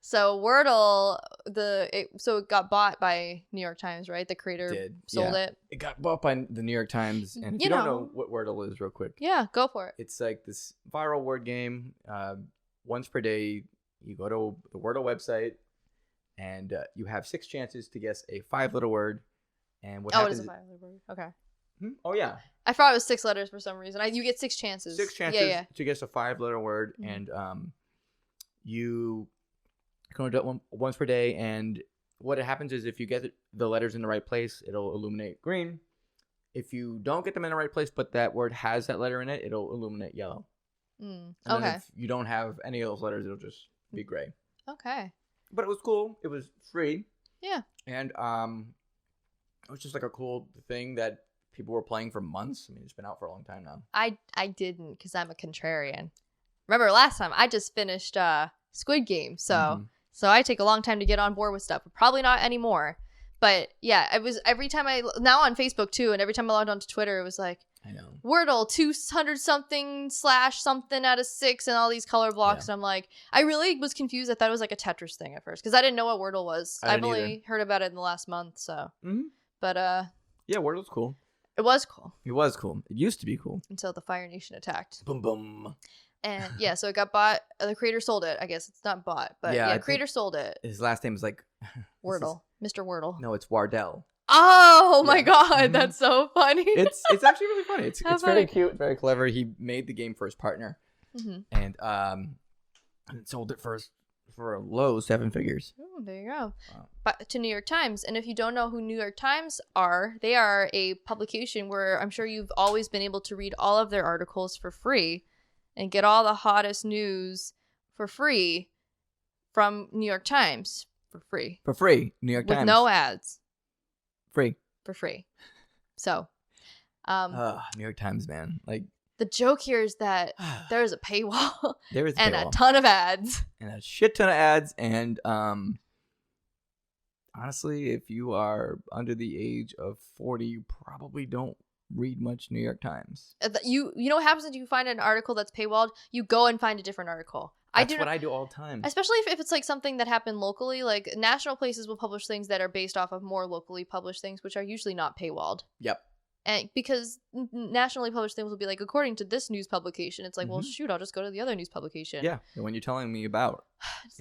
So Wordle, it got bought by New York Times, right? The creator sold it. It got bought by the New York Times. And if you don't know what Wordle is, real quick. Yeah, go for it. It's like this viral word game. Once per day, you go to the Wordle website, and you have 6 chances to guess a 5-letter word. And what happens? It is a 5-letter word. Okay. Oh, yeah. I thought it was 6 letters for some reason. You get 6 chances. 6 chances to guess a 5-letter word, and you can do it once per day. And what happens is if you get the letters in the right place, it'll illuminate green. If you don't get them in the right place, but that word has that letter in it, it'll illuminate yellow. And then if you don't have any of those letters, it'll just be gray. Okay. But it was cool. It was free. Yeah. And it was just like a cool thing that people were playing for months. I mean, it's been out for a long time now. I didn't, because I'm a contrarian. Remember last time I just finished Squid Game, so I take a long time to get on board with stuff. Probably not anymore. But yeah, it was every time now on Facebook too, and every time I logged onto Twitter, it was like, I know, Wordle 200 something / something out of 6 and all these color blocks. And I'm like, I really was confused. I thought it was like a Tetris thing at first, because I didn't know what Wordle was. I've only heard about it in the last month. So, but yeah, Wordle's cool. It was cool. It was cool. It used to be cool until the Fire Nation attacked. Boom boom. And yeah, so it got bought. The creator sold it. I guess it's not bought, but yeah, creator sold it. His last name is like Wordle, Mr. Wordle. No, it's Wardell. Oh my god, that's so funny. It's actually really funny. It's very cute, very clever. He made the game for his partner, and sold it for a low 7 figures. Oh, there you go. Wow. But to New York Times. And if you don't know who New York Times are, they are a publication where I'm sure you've always been able to read all of their articles for free and get all the hottest news for free from New York Times for free. For free, New York Times. With no ads. Free. For free. So, New York Times, man. Like, the joke here is that there is a paywall. There is a and paywall. A ton of ads. And a shit ton of ads. And honestly, if you are under the age of 40, you probably don't read much New York Times. You know what happens if you find an article that's paywalled? You go and find a different article. That's what I do all the time. Especially if it's like something that happened locally. Like national places will publish things that are based off of more locally published things, which are usually not paywalled. Yep. And because nationally published things will be like, according to this news publication, it's like, well, shoot, I'll just go to the other news publication. Yeah, the one you're telling me about.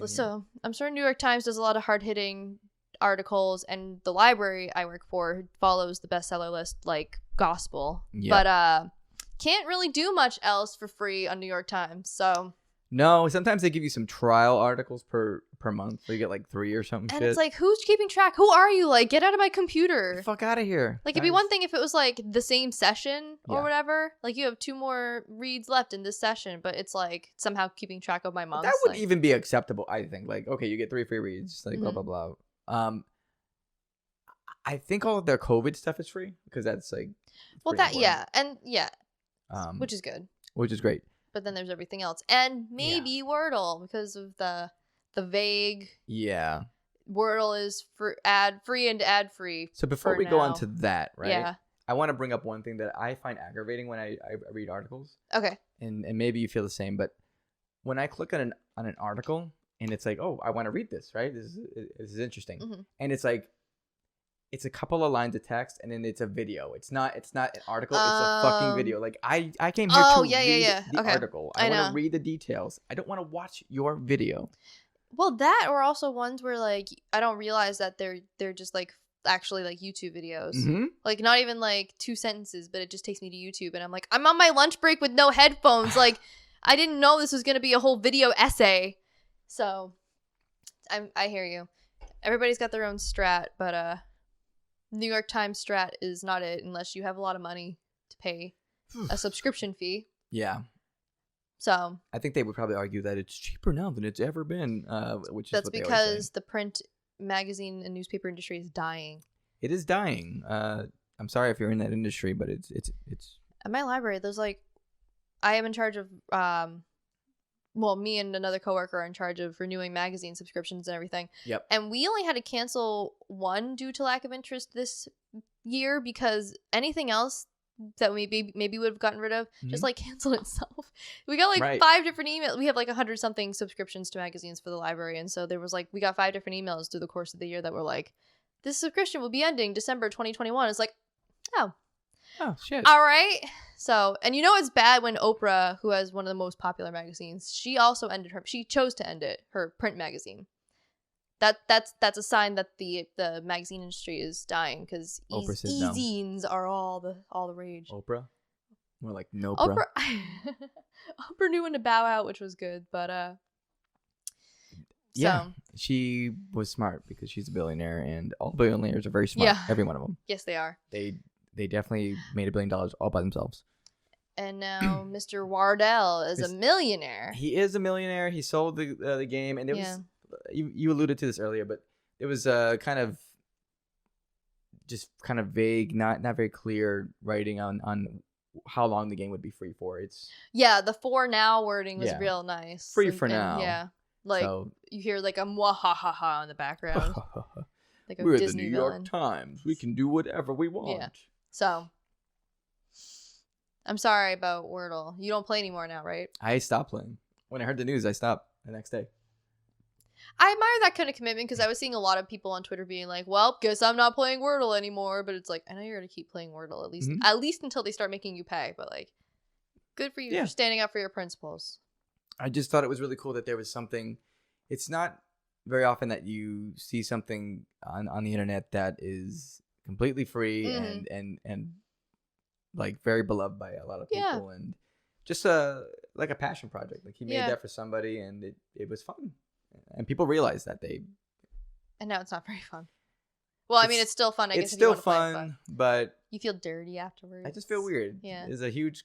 So I'm sure New York Times does a lot of hard-hitting articles, and the library I work for follows the bestseller list like gospel. Yeah. But can't really do much else for free on New York Times. So No, sometimes they give you some trial articles per month. So you get like 3 or something. and shit. it's like, who's keeping track? Who are you? Like, get out of my computer. Get the fuck out of here. Like, it'd be one thing if it was like the same session or Yeah. whatever. Like, you have 2 more reads left in this session, but it's like somehow keeping track of my months. That would like, even be acceptable, I think. Like, okay, you get 3 free reads, like blah Mhm. blah blah. I think all of their COVID stuff is free because that's like. well, pretty that important. and yeah, Which which is good. is great. But then there's everything else, and maybe Wordle because of the vague. Yeah. Wordle is free and ad free. So before for we go on now. to that, right? Yeah. I want to bring up one thing that I find aggravating when I read articles, Okay. and maybe you feel the same. But when I click on an article and it's like, oh, I want to read this, right? This is interesting, Mhm. and it's like, it's a couple of lines of text and then it's a video. It's not an article. It's a fucking video. Like I came here to read the Okay. article. I want to read the details. I don't want to watch your video. Well, that or also ones where like I don't realize that they're just like actually like YouTube videos. Mm-hmm. Like not even like 2 sentences, but it just takes me to YouTube and I'm like, I'm on my lunch break with no headphones. Like I didn't know this was gonna be a whole video essay. So I hear you. Everybody's got their own strat, but New York Times strat is not it unless you have a lot of money to pay a subscription fee. Yeah. So I think they would probably argue that it's cheaper now than it's ever been, which is that's what they always because say. the print magazine and newspaper industry is dying. It is dying. I'm sorry if you're in that industry, but it's At my library, there's like, I am in charge of, me and another coworker are in charge of renewing magazine subscriptions and everything. Yep. And we only had to cancel one due to lack of interest this year because anything else that we maybe would have gotten rid of just like canceled itself. We got like 5 different emails. We have like 100 something subscriptions to magazines for the library, and so there was like we got 5 different emails through the course of the year that were like, this subscription will be ending December 2021. It's like, oh shit. all right. So, and you know it's bad when Oprah, who has one of the most popular magazines, she chose to end her print magazine. That's a sign that the magazine industry is dying because e-zines are all the rage. Oprah? More like no Oprah Oprah knew when to bow out, which was good, but yeah, so. she was smart because she's a billionaire, and all billionaires are very smart. Yeah. Every one of them. Yes, they are. They definitely made $1 billion all by themselves. And now Mr. Wardell is a millionaire. He is a millionaire. He sold the game, and it was you alluded to this earlier, but it was kind of vague, not very clear writing on how long the game would be free for. It's the for now wording was real nice. Free for now. Yeah. Like you hear like a mwahahaha in the background. Like a We're Disney the New villain. York Times. We can do whatever we want. Yeah. So I'm sorry about Wordle. You don't play anymore now, right? I stopped playing. When I heard the news, I stopped the next day. I admire that kind of commitment because I was seeing a lot of people on Twitter being like, well, guess I'm not playing Wordle anymore. But it's like, I know you're going to keep playing Wordle at least until they start making you pay. But like, good for you for standing up for your principles. I just thought it was really cool that there was something. It's not very often that you see something on the internet that is completely free and like very beloved by a lot of people and just like a passion project. Like he made that for somebody and it was fun. And people realize that and now it's not very fun. Well, I mean, it's still fun. I guess it's if you still want to play fun, but you feel dirty afterwards. I just feel weird. Yeah, there's a huge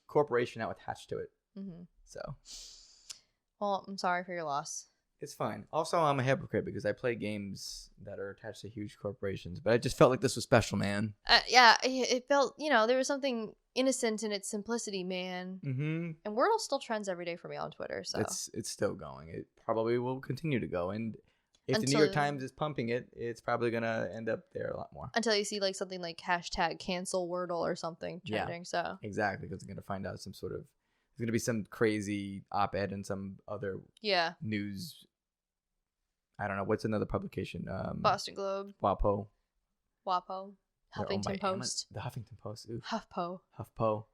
corporation now attached to it. So, well, I'm sorry for your loss. It's fine. Also, I'm a hypocrite because I play games that are attached to huge corporations, but I just felt like this was special, man. It felt, there was something innocent in its simplicity, man. And Wordle still trends every day for me on Twitter, so it's still going. It probably will continue to go, and if the New York Times is pumping it, it's probably gonna end up there a lot more. Until you see like something like #cancel Wordle or something trending. So exactly, because they're gonna find out there's gonna be some crazy op-ed in some other news. I don't know what's another publication. Boston Globe. WAPO. Huffington Post. The Huffington Post. Ooh. HuffPo.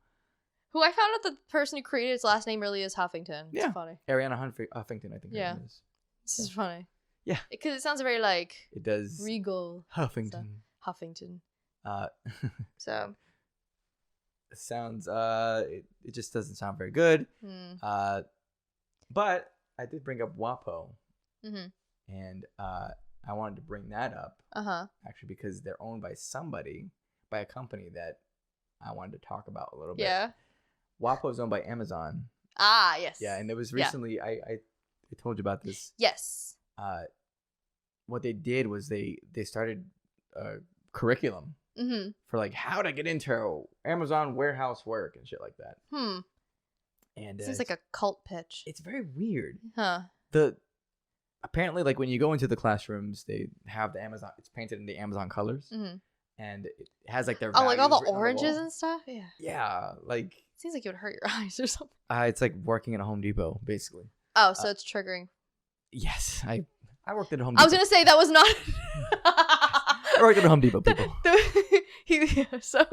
Who I found out the person who created its last name really is Huffington. It's funny. Ariana Huffington, I think. Yeah. This is funny. Yeah. Because it sounds very like It does. regal. Huffington. Huffington. Uh, So. it sounds. It just doesn't sound very good. But I did bring up WAPO, and I wanted to bring that up. Actually, because they're owned by a company that I wanted to talk about a little bit. Yeah. WAPO is owned by Amazon. Ah, yes. Yeah, and there was recently I told you about this. Yes. What they did was they started a curriculum for like how to get into Amazon warehouse work and shit like that. And seems like a cult pitch. It's very weird. Huh. Apparently, like when you go into the classrooms, they have the Amazon. It's painted in the Amazon colors, and it has like their like all values the written on oranges wall. and stuff. Yeah. Yeah, like Seems like it would hurt your eyes or something. it's like working at a Home Depot, basically. Oh, so it's triggering. Yes, I worked at a Home Depot. I was gonna say that was not. I worked at a Home Depot, people. So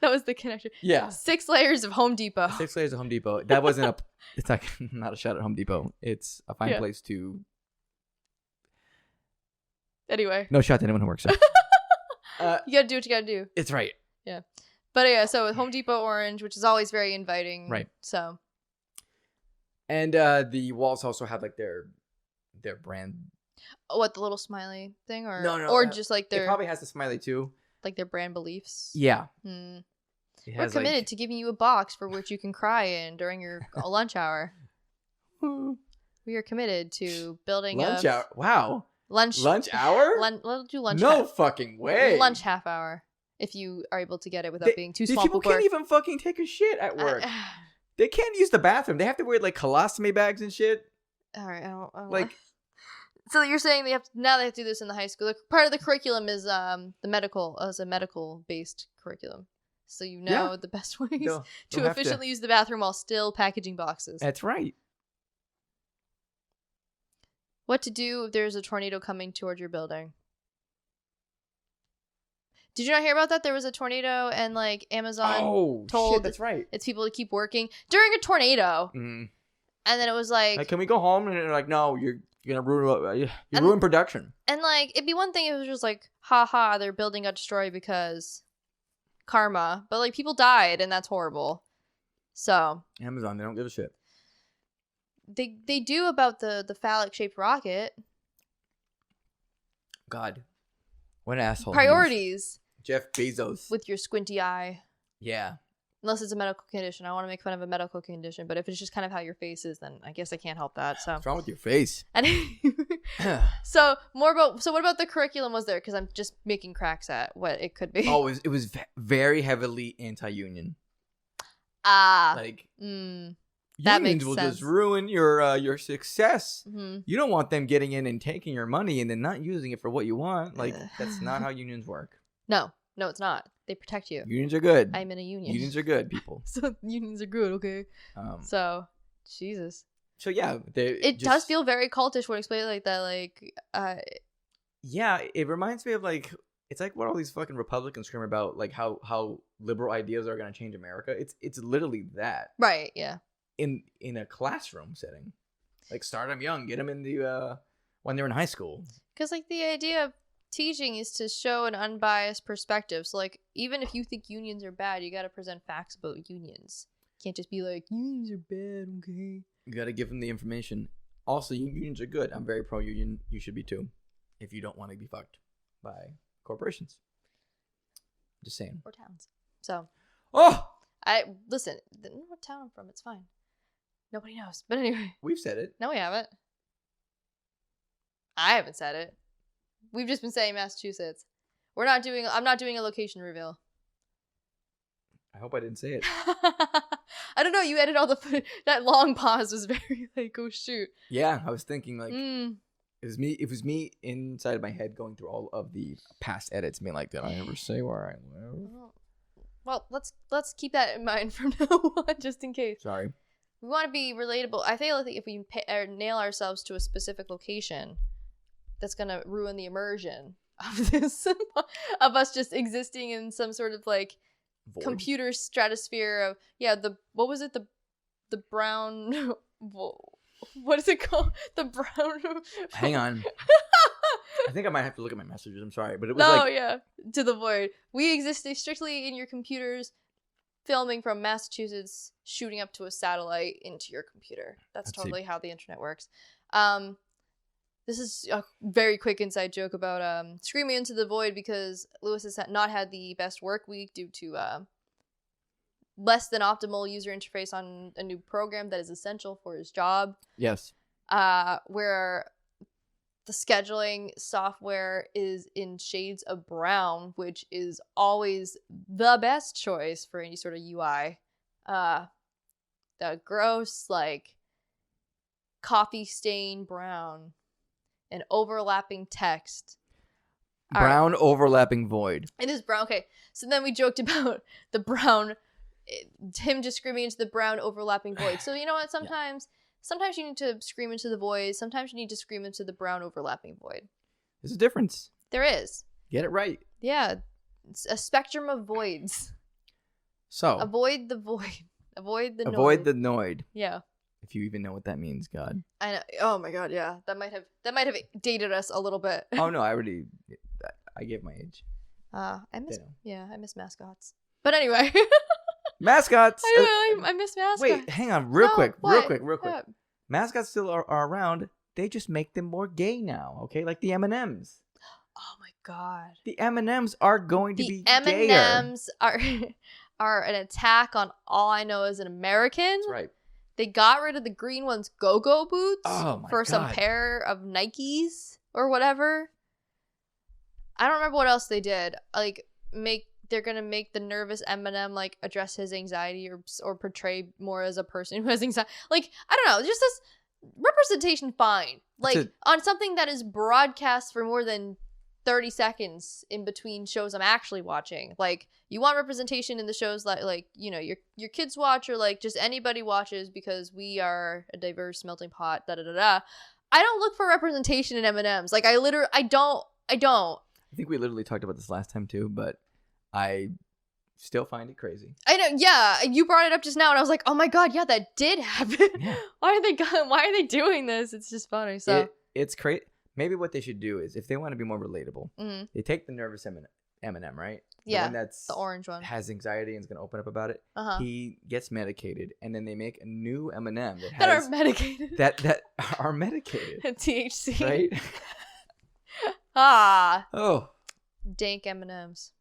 that was the connection. Yeah. 6 layers of Home Depot. 6 layers of Home Depot. That wasn't it's like not a shot at Home Depot. It's a fine place to. Anyway. No shot to anyone who works there. You gotta do what you gotta do. It's right. Yeah. But yeah, so with Home Depot orange, which is always very inviting. Right. So. And the walls also have like their brand. What, the little smiley thing, or No, or just like their it probably has the smiley too. Like their brand beliefs. Yeah. We're committed to giving you a box for which you can cry in during your lunch hour. We are committed to building lunch hour. Wow. Lunch hour? We'll do lunch. No fucking way. Lunch half hour, if you are able to get it without being too small. People can't even fucking take a shit at work. They can't use the bathroom. They have to wear like colostomy bags and shit. All right, I don't like. So you're saying they have to do this in the high school. Part of the curriculum is the medical based curriculum. So you know the best ways to efficiently use the bathroom while still packaging boxes. That's right. What to do if there's a tornado coming toward your building? Did you not hear about that? There was a tornado and like Amazon told that's right. its people to keep working during a tornado. And then it was like, can we go home? And they're like, no, you're gonna ruin production. And like, it'd be one thing if it was just like, haha, their building got destroyed because karma. But like, people died, and that's horrible. So Amazon, they don't give a shit. They do about the phallic shaped rocket. God, what an asshole. Priorities. Jeff Bezos With your squinty eye. Yeah. Unless it's a medical condition. I want to make fun of a medical condition, but if it's just kind of how your face is, then I guess I can't help that. So what's wrong with your face? So what about the curriculum was there? Because I'm just making cracks at what it could be. Oh, it was very heavily anti-union. That makes unions will sense. just ruin your success. You don't want them getting in and taking your money and then not using it for what you want. Like that's not how unions work. No, it's not. They protect you. Unions are good. I'm in a union. Unions are good, people. So unions are good, okay? So, Jesus. So yeah, it does feel very cultish when you explain it like that. Like, yeah, it reminds me of like it's like what all these fucking Republicans scream about, like how liberal ideas are going to change America. It's literally that. Right. Yeah. In a classroom setting, like start them young, get them in the when they're in high school. Because like the idea of teaching is to show an unbiased perspective. So like even if you think unions are bad, you got to present facts about unions. You can't just be like unions are bad, okay? You got to give them the information. Also, unions are good. I'm very pro union. You should be too, if you don't want to be fucked by corporations. Just saying. Or towns. So. Listen. I don't know what town I'm from. It's fine. Nobody knows. But anyway. We've said it. No, we haven't. I haven't said it. We've just been saying Massachusetts. I'm not doing a location reveal. I hope I didn't say it. I don't know. You edited all that long pause was very like, oh shoot. Yeah, I was thinking like it was me inside my head going through all of the past edits, being like, did I ever say where I live? Well, let's keep that in mind from now on, just in case. Sorry. We want to be relatable. I think if we nail ourselves to a specific location, that's gonna ruin the immersion of this, of us just existing in some sort of like void. Computer stratosphere of what was it, the brown what is it called? The brown. Hang on. I think I might have to look at my messages. I'm sorry, but it was to the void. We exist strictly in your computers, filming from Massachusetts, shooting up to a satellite into your computer. That's totally how the internet works. This is a very quick inside joke about Screaming Into the Void, because Lewis has not had the best work week due to less than optimal user interface on a new program that is essential for his job. Yes. Where the scheduling software is in shades of brown, which is always the best choice for any sort of UI. The gross, like, coffee stain brown and overlapping text. Brown overlapping void. It is brown. Okay. So then we joked about the brown, him just screaming into the brown overlapping void. So you know what? Sometimes you need to scream into the void. Sometimes you need to scream into the brown overlapping void. There's a difference. There is. Get it right. Yeah. It's a spectrum of voids. So. Avoid the void. Avoid the noid. Avoid the noid. Yeah. If you even know what that means, God. I know. Oh my God, yeah. That might have dated us a little bit. Oh no, I gave my age. I miss mascots. But anyway. Mascots. I miss mascots. Wait, hang on, real quick. What? Mascots still are around. They just make them more gay now, okay? Like the M&Ms. Oh my God. The M&Ms are going to be gayer. The M&Ms are an attack on all I know as an American. That's right. They got rid of the green one's go-go boots for some pair of Nikes or whatever. I don't remember what else they did. Like, they're gonna make the nervous M&M like address his anxiety or portray more as a person who has anxiety. Like, I don't know, just this representation, fine. Like, on something that is broadcast for more than 30 seconds in between shows I'm actually watching. Like, you want representation in the shows like you know, your kids watch, or like just anybody watches, because we are a diverse melting pot, I don't look for representation in M&Ms. Like, I don't. I think we literally talked about this last time too, but I still find it crazy. I know, yeah. You brought it up just now, and I was like, oh my God, yeah, that did happen. Yeah. Why are they doing this? It's just funny. So it's crazy. Maybe what they should do is, if they want to be more relatable, they take the nervous M&M, right? The one that's the orange one, has anxiety and is gonna open up about it. He gets medicated, and then they make a new M&M that are medicated. That are medicated. THC, right? Oh, dank M&Ms.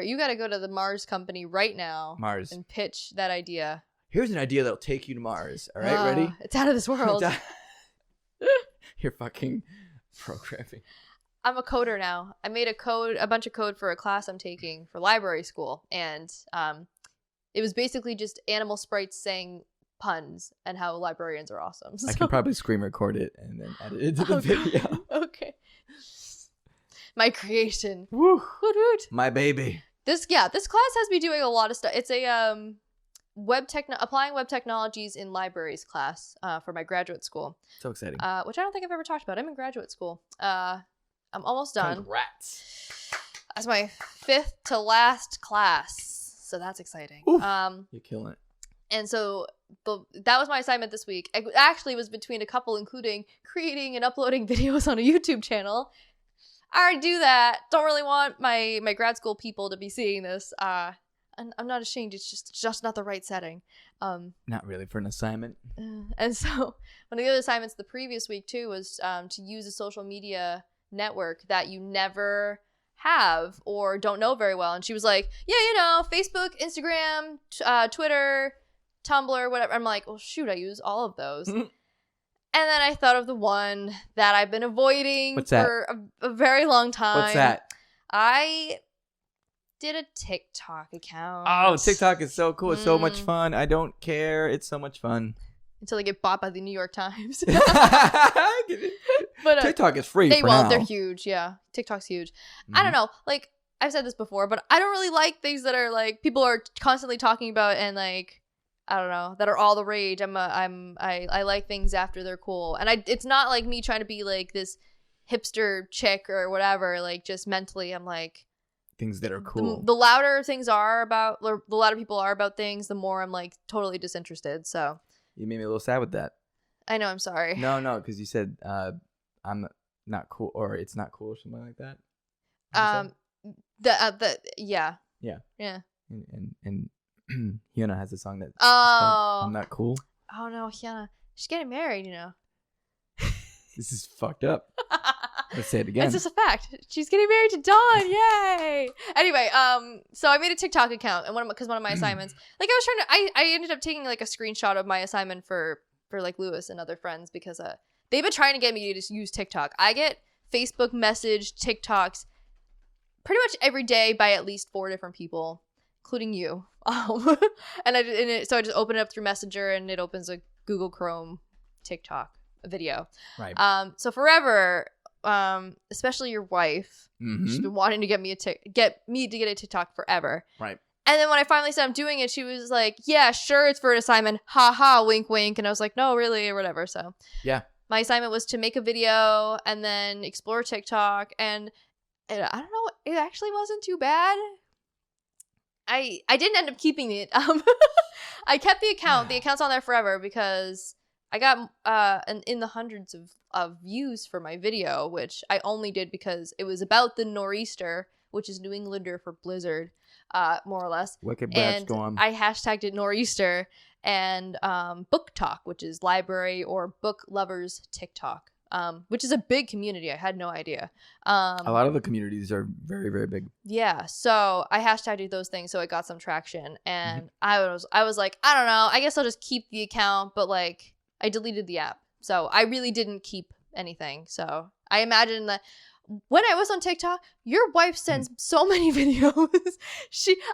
You got to go to the Mars company right now. And pitch that idea. Here's an idea that'll take you to Mars. All right, ready? It's out of this world. You're fucking programming. I'm a coder now. I made a bunch of code for a class I'm taking for library school, and it was basically just animal sprites saying puns and how librarians are awesome. So. I can probably screen record it and then edit it to the video. God. Okay. My creation. Woo. Woot woot. My baby. This class has me doing a lot of stuff. It's a applying web technologies in libraries class for my graduate school. So exciting. Which I don't think I've ever talked about. I'm in graduate school. I'm almost done. Congrats. That's my 5th to last class, so that's exciting. Oof, you're killing it. And so that was my assignment this week. It actually was between a couple, including creating and uploading videos on a YouTube channel. I already do that. Don't really want my grad school people to be seeing this. And I'm not ashamed. It's just not the right setting. Not really for an assignment. And so one of the other assignments the previous week too was to use a social media network that you never have or don't know very well. And she was like, yeah, you know, Facebook, Instagram, Twitter, Tumblr, whatever. I'm like, well, shoot, I use all of those. And then I thought of the one that I've been avoiding for a very long time. What's that? I did a TikTok account. Oh, TikTok is so cool. It's so much fun. I don't care. It's so much fun. Until they get bought by the New York Times. But TikTok is free for now. They're huge. Yeah. TikTok's huge. I don't know. Like, I've said this before, but I don't really like things that are like people are constantly talking about and like, I don't know, that are all the rage. I like things after they're cool. And it's not like me trying to be like this hipster chick or whatever. Like, just mentally, I'm like, things that are cool. The louder things are about, or the louder people are about things, the more I'm like totally disinterested. So you made me a little sad with that. I know. I'm sorry. No, because you said I'm not cool or it's not cool or something like that. Yeah. And Hyuna has a song that's Oh, called I'm Not Cool. Oh no, Hyuna, she's getting married. This is fucked up. Let's say it again. It's just a fact. She's getting married to Don. Yay! Anyway, so I made a TikTok account, and one of my assignments, like I was trying to, I ended up taking like a screenshot of my assignment for like Lewis and other friends because they've been trying to get me to just use TikTok. I get Facebook message TikToks pretty much every day by at least 4 different people, including you. So I just open it up through Messenger, and it opens a Google Chrome TikTok video. Right. So forever, especially your wife, she's been wanting to get me to get a TikTok forever. Right. And then when I finally said I'm doing it, she was like, "Yeah, sure, it's for an assignment. Ha ha, wink wink." And I was like, "No, really," or whatever. So yeah, my assignment was to make a video and then explore TikTok, and I don't know, it actually wasn't too bad. I didn't end up keeping it. I kept the account. The account's on there forever because I got in the hundreds of views for my video, which I only did because it was about the nor'easter, which is New Englander for blizzard, more or less. Wicked bad and storm. I hashtagged it nor'easter, and book talk, which is library or book lovers TikTok, which is a big community. I had no idea. A lot of the communities are very, very big. Yeah, so I hashtagged those things, so it got some traction, and I was like, I don't know, I guess I'll just keep the account, but like I deleted the app, so I really didn't keep anything. So I imagine that when I was on TikTok, your wife sends so many videos.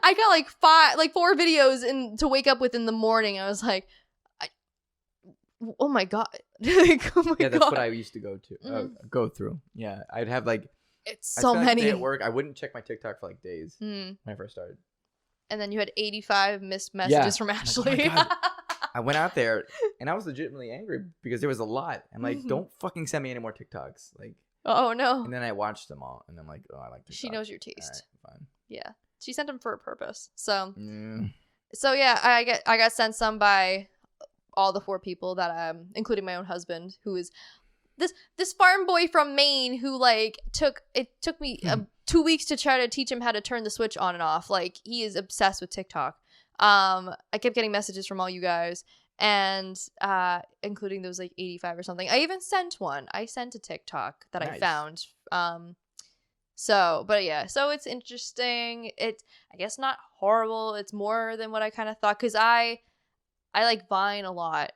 I got 4 videos to wake up with in the morning. I was like, oh my god. Like, oh my yeah, that's god. what I used to go through. Yeah, I'd have like it's so many at work. I wouldn't check my TikTok for like days when I first started. And then you had 85 missed messages from Ashley. Oh I went out there and I was legitimately angry because there was a lot. I'm like, don't fucking send me any more TikToks. Like, oh no. And then I watched them all, and I'm like, oh, I like TikTok. She knows your taste. All right, fine. Yeah, she sent them for a purpose. So, so yeah, I got sent some by all the 4 people that including my own husband, who is this farm boy from Maine who like took me 2 weeks to try to teach him how to turn the switch on and off. Like, he is obsessed with TikTok. I kept getting messages from all you guys, and including those like 85 or something. I even sent one. I sent a TikTok that I found. So it's interesting. It's, I guess, not horrible. It's more than what I kind of thought, because I like Vine a lot,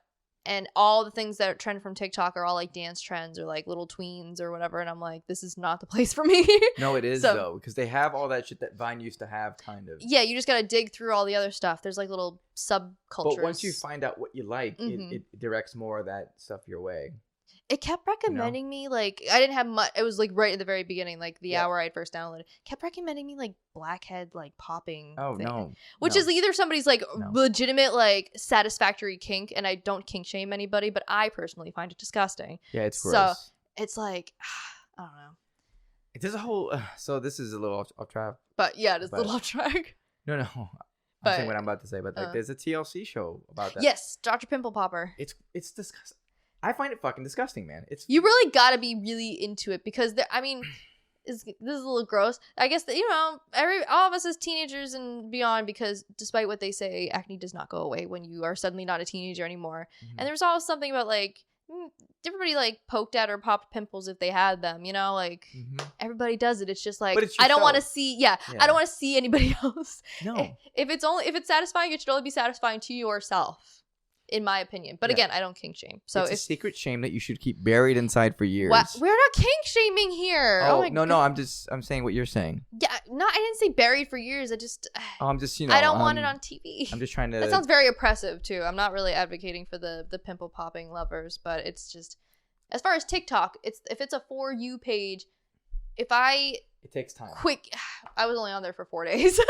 and all the things that trend from TikTok are all like dance trends or like little tweens or whatever, and I'm like, this is not the place for me. No, it is though, because they have all that shit that Vine used to have, kind of. Yeah, you just gotta dig through all the other stuff. There's like little subcultures. But once you find out what you like, it directs more of that stuff your way. It kept recommending me, like, I didn't have much. It was like right at the very beginning, like the hour I first downloaded. Kept recommending me like blackhead, like popping. Oh thing, no! Which is either somebody's like legitimate, like satisfactory kink, and I don't kink shame anybody, but I personally find it disgusting. Yeah, it's gross. So it's like, I don't know. There's a whole. So this is a little off track. But yeah, it is a little off track. No. I'm saying what I'm about to say, but like, there's a TLC show about that. Yes, Dr. Pimple Popper. It's disgusting. I find it fucking disgusting, man. You really gotta be really into it, because this is a little gross. I guess that, all of us as teenagers and beyond, because despite what they say, acne does not go away when you are suddenly not a teenager anymore. And there's always something about like everybody like poked at or popped pimples if they had them. Like everybody does it. It's just like, I don't want to see. I don't want to see anybody else. No. If it's satisfying, it should only be satisfying to yourself, in my opinion. But again, I don't kink shame. So it's a secret shame that you should keep buried inside for years. What? We're not kink shaming here. Oh no, I'm saying what you're saying. Yeah, no, I didn't say buried for years. I'm just, I don't want it on TV. I'm just trying to. That sounds very oppressive too. I'm not really advocating for the pimple popping lovers, but it's just, as far as TikTok, if it's a For You page, it takes time. I was only on there for 4 days.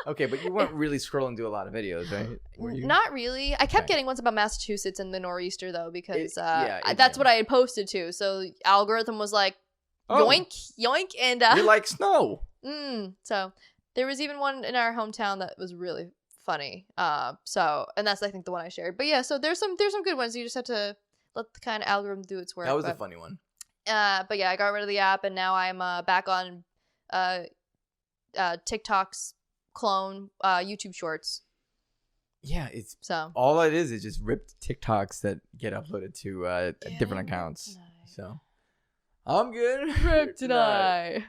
Okay, but you weren't really scrolling through a lot of videos, right? Were you? Not really. I kept getting ones about Massachusetts and the nor'easter, though, because that's what I had posted to. So the algorithm was like, yoink, yoink, and you like snow. So there was even one in our hometown that was really funny. And that's, I think, the one I shared. But yeah, so there's some good ones. You just have to let the kind of algorithm do its work. That was a funny one. But yeah, I got rid of the app, and now I'm back on TikTok's clone, YouTube Shorts. Yeah, it's so all it is just ripped TikToks that get uploaded to different accounts. So I'm getting ripped tonight.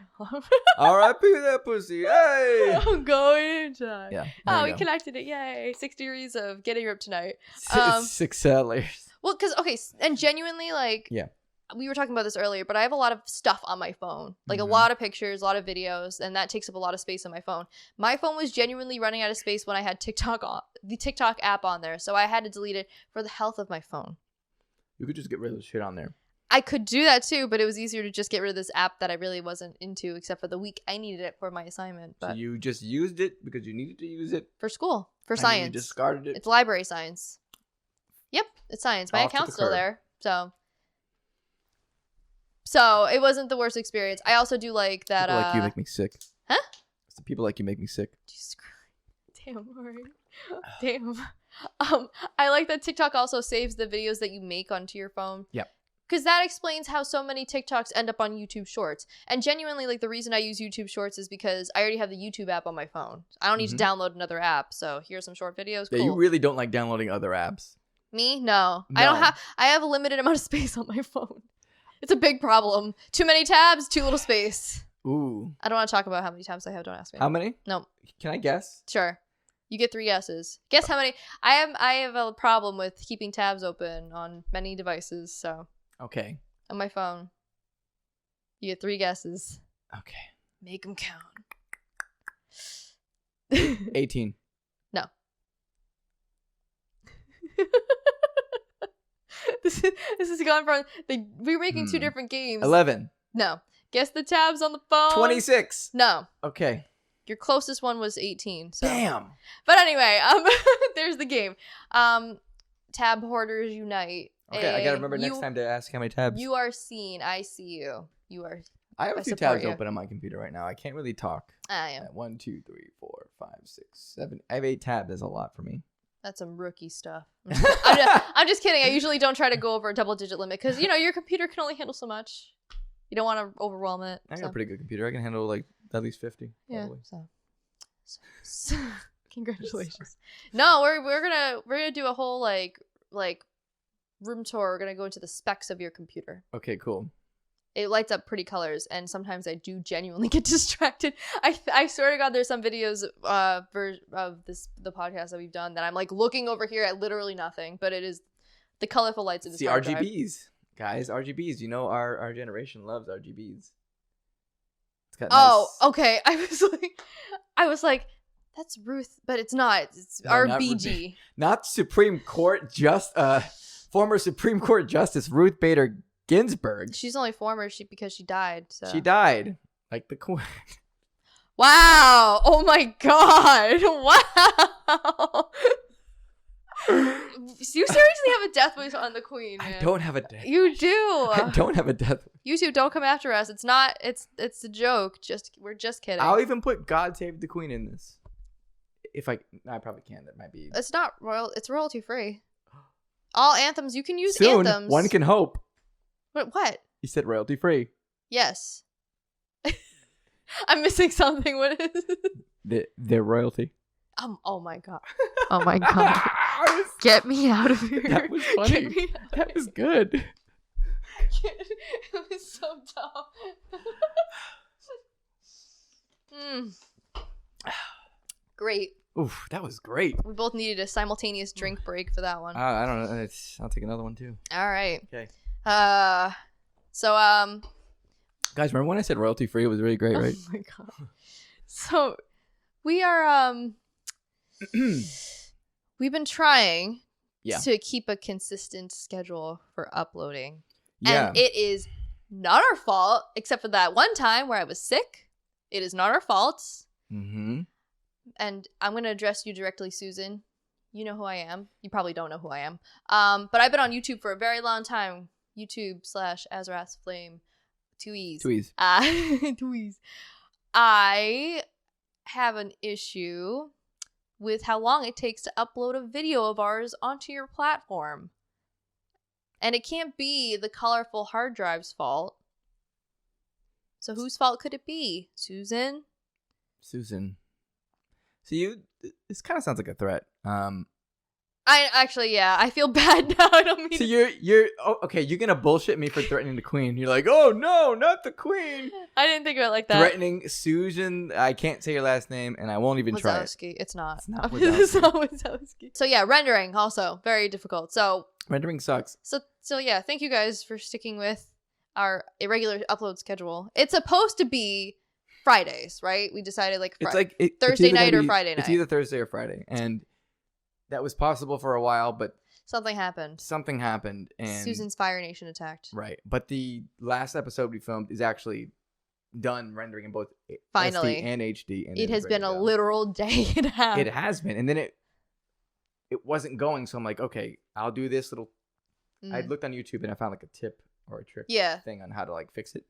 R.I.P. that pussy. Hey, I'm going tonight. Yeah. Oh, we connected it. Yay! 6 degrees of getting ripped tonight. 6 layers. Well, because and genuinely, like, yeah. We were talking about this earlier, but I have a lot of stuff on my phone. Like a lot of pictures, a lot of videos, and that takes up a lot of space on my phone. My phone was genuinely running out of space when I had the TikTok app on there, so I had to delete it for the health of my phone. You could just get rid of the shit on there. I could do that too, but it was easier to just get rid of this app that I really wasn't into, except for the week I needed it for my assignment. But so you just used it because you needed to use it? For school. For science. You discarded it? It's library science. Yep, it's science. My account's still there, So it wasn't the worst experience. I also do like that. People like you make me sick. Huh? It's the people like you make me sick. Jesus Christ. Damn, Rory. Damn. I like that TikTok also saves the videos that you make onto your phone. Yep. Because that explains how so many TikToks end up on YouTube Shorts. And genuinely, like, the reason I use YouTube Shorts is because I already have the YouTube app on my phone. I don't need to download another app. So here's some short videos. Cool. Yeah, you really don't like downloading other apps. Me? No. I have a limited amount of space on my phone. It's a big problem. Too many tabs, too little space. Ooh. I don't want to talk about how many tabs I have. Don't ask me. How many? No. Can I guess? Sure. You get 3 guesses. Guess how many? I have a problem with keeping tabs open on many devices. So. Okay. On my phone. You get 3 guesses. Okay. Make them count. 18. No. This is gone from we're making 2 different games. 11. No. Guess the tabs on the phone. 26. No. Okay. Your closest one was 18. So. Damn. But anyway, there's the game. Tab hoarders unite. Okay, I gotta remember next time to ask how many tabs. You are seen. I see you. You are. I have a few tabs open on my computer right now. I can't really talk. I am. 1, 2, 3, 4, 5, 6, 7. I have 8 tabs. That's a lot for me. That's some rookie stuff. I'm just kidding. I usually don't try to go over a double-digit limit because, your computer can only handle so much. You don't want to overwhelm it. I got a pretty good computer. I can handle like at least 50. Yeah. Probably. So congratulations. No, we're gonna do a whole like room tour. We're gonna go into the specs of your computer. Okay, cool. It lights up pretty colors, and sometimes I do genuinely get distracted. I swear to God, there's some videos of the podcast that we've done that I'm like looking over here at literally nothing, but it is the colorful lights of this hard drive. RGBs, guys, RGBs. You know our generation loves RGBs. It's got okay. I was like, that's Ruth, but it's not. It's no, RBG. Not Supreme Court former Supreme Court Justice Ruth Bader Ginsburg. She's only former because she died. So. She died. Like the queen. Wow. Oh my God. Wow. You seriously have a death wish on the queen, man. I don't have a death. You do. I don't have a death wish. You two don't come after us. It's not. It's a joke. We're just kidding. I'll even put God Save the Queen in this. If I probably can. That might be. It's not royal. It's royalty free. All anthems you can use. Soon, anthems. One can hope. What? You said royalty free. Yes. I'm missing something. What is it? They're royalty. Oh my God. Oh my God. Get me out of here. That was funny. That was good. It was so dumb. Great. Oof, that was great. We both needed a simultaneous drink break for that one. I don't know. I'll take another one too. All right. Okay. So guys, remember when I said royalty free? It was really great, right? Oh my God. So we are we've been trying to keep a consistent schedule for uploading. Yeah. And it is not our fault, except for that one time where I was sick. It is not our fault. Mm-hmm. And I'm going to address you directly, Susan. You know who I am. You probably don't know who I am. But I've been on YouTube for a very long time. YouTube/Azrath's Flame. 2 E's. 2 E's. 2 E's. I have an issue with how long it takes to upload a video of ours onto your platform. And it can't be the colorful hard drive's fault. So whose fault could it be? Susan? Susan. So this kind of sounds like a threat. I feel bad now. I don't mean. So you're okay. You're gonna bullshit me for threatening the queen. You're like, oh no, not the queen. I didn't think of it like that. Threatening Susan. I can't say your last name, and I won't even try it. It's not. It's not It's not Wazowski. So yeah, rendering also very difficult. So rendering sucks. So yeah, thank you guys for sticking with our irregular upload schedule. It's supposed to be Fridays, right? We decided it's like Thursday night or Friday night. It's either Thursday or Friday, and that was possible for a while, but something happened, and Susan's Fire Nation attacked. Right, but the last episode we filmed is actually done rendering in both finally SD and HD. And it has been a literal day and a half. It has been, and then it wasn't going, so I'm like, okay, I'll do this little. I looked on YouTube and I found like a tip or a trick thing on how to like fix it.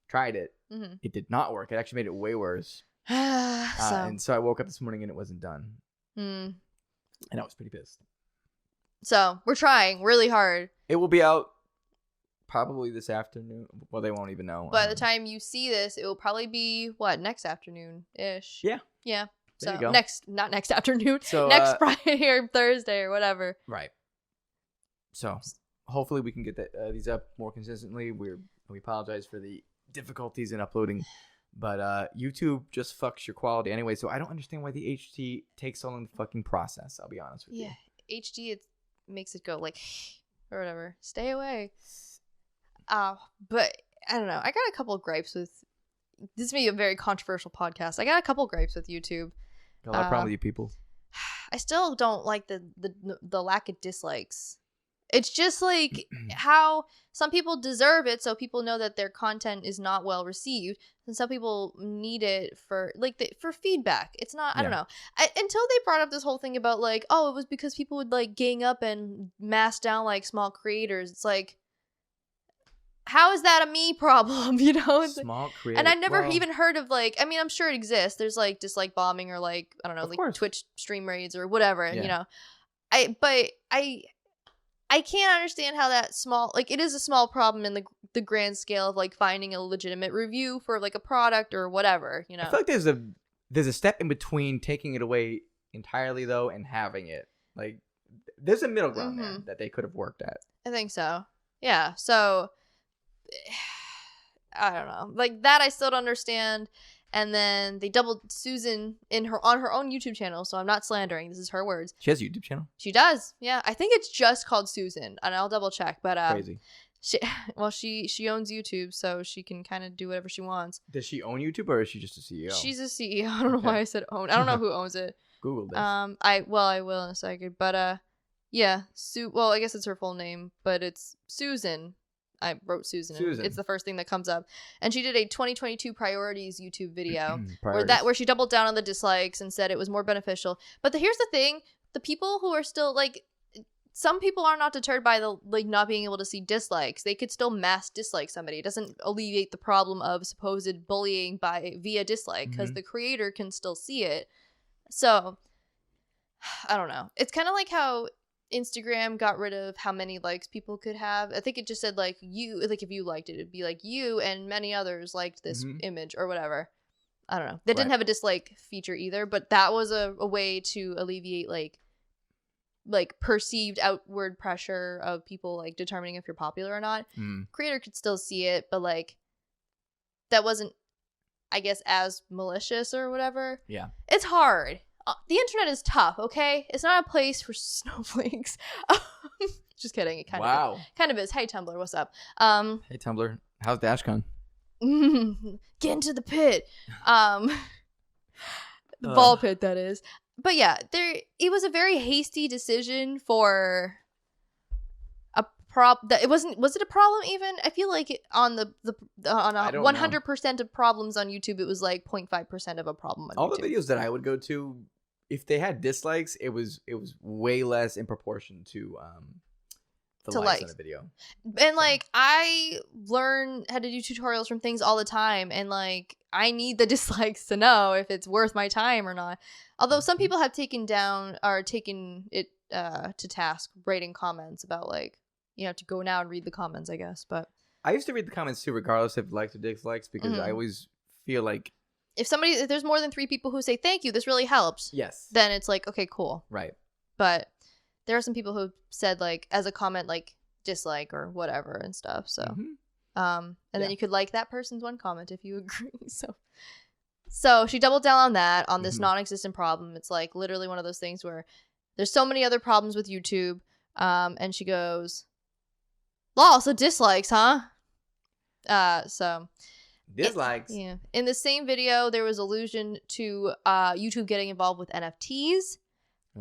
Tried it. Mm-hmm. It did not work. It actually made it way worse. And so I woke up this morning and it wasn't done. And I was pretty pissed. So we're trying really hard. It will be out probably this afternoon. Well, they won't even know. By the time you see this, it will probably be next afternoon-ish. Yeah. Yeah. There So not next afternoon. So next Friday or Thursday or whatever. Right. So hopefully we can get these up more consistently. We apologize for the difficulties in uploading. But YouTube just fucks your quality anyway, so I don't understand why the HD takes so long to fucking process. I'll be honest with you. Yeah, HD it makes it go like or whatever. Stay away. But I don't know. I got a couple of gripes with this. May be a very controversial podcast. I got a couple of gripes with YouTube. Got a lot of problem with you people. I still don't like the lack of dislikes. It's just like how some people deserve it, so people know that their content is not well received, and some people need it for for feedback. It's not. I don't know. Until they brought up this whole thing about like, oh, it was because people would like gang up and mass down like small creators. It's like, how is that a me problem? You know, small creators. And I never even heard of like. I mean, I'm sure it exists. There's like dislike bombing or like I don't know, like Twitch stream raids or whatever. Yeah. You know, I can't understand how that small, like it is a small problem in the grand scale of like finding a legitimate review for like a product or whatever, you know. I feel like there's a step in between taking it away entirely though and having it. Like there's a middle ground there that they could have worked at. I think so. Yeah. So I don't know. Like that I still don't understand. And then they doubled Susan on her own YouTube channel, so I'm not slandering. This is her words. She has a YouTube channel? She does. Yeah. I think it's just called Susan, and I'll double check. But crazy. She owns YouTube, so she can kind of do whatever she wants. Does she own YouTube, or is she just a CEO? She's a CEO. I don't know why I said own. I don't know who owns it. Google this. I will in a second. But yeah. Well, I guess it's her full name, but it's Susan. I wrote Susan. It's the first thing that comes up. And she did a 2022 priorities YouTube video where she doubled down on the dislikes and said it was more beneficial. But here's the thing. The people who are still like, some people are not deterred by the like not being able to see dislikes. They could still mass dislike somebody. It doesn't alleviate the problem of supposed bullying via dislike because the creator can still see it. So I don't know. It's kind of like how Instagram got rid of how many likes people could have. I think it just said like if you liked it, it'd be like you and many others liked this image or whatever. I don't know. They didn't have a dislike feature either, but that was a way to alleviate like perceived outward pressure of people like determining if you're popular or not. Creator could still see it, but like that wasn't, I guess, as malicious or whatever. Yeah. It's hard. The internet is tough, okay? It's not a place for snowflakes. Just kidding. It kind of is. Hey, Tumblr, what's up? Hey, Tumblr. How's DashCon? Get into the pit. The ball pit, that is. But yeah, it was a very hasty decision for a that it wasn't. Was it a problem even? I feel like on on 100% of problems on YouTube, it was like 0.5% of a problem on All YouTube. The videos that I would go to, if they had dislikes, it was way less in proportion to the likes on a video. And like I learn how to do tutorials from things all the time, and like I need the dislikes to know if it's worth my time or not. Although some people have taken it to task, writing comments about like you have to go now and read the comments, I guess. But I used to read the comments too, regardless of likes or dislikes, because I always feel like if there's more than 3 people who say thank you, this really helps. Yes. Then it's like, okay, cool. Right. But there are some people who said like as a comment like dislike or whatever and stuff. So and then you could like that person's one comment if you agree. So she doubled down on that, on this non-existent problem. It's like literally one of those things where there's so many other problems with YouTube. And she goes, lol, so dislikes, huh? So dislikes. Yeah. In the same video, there was allusion to YouTube getting involved with NFTs.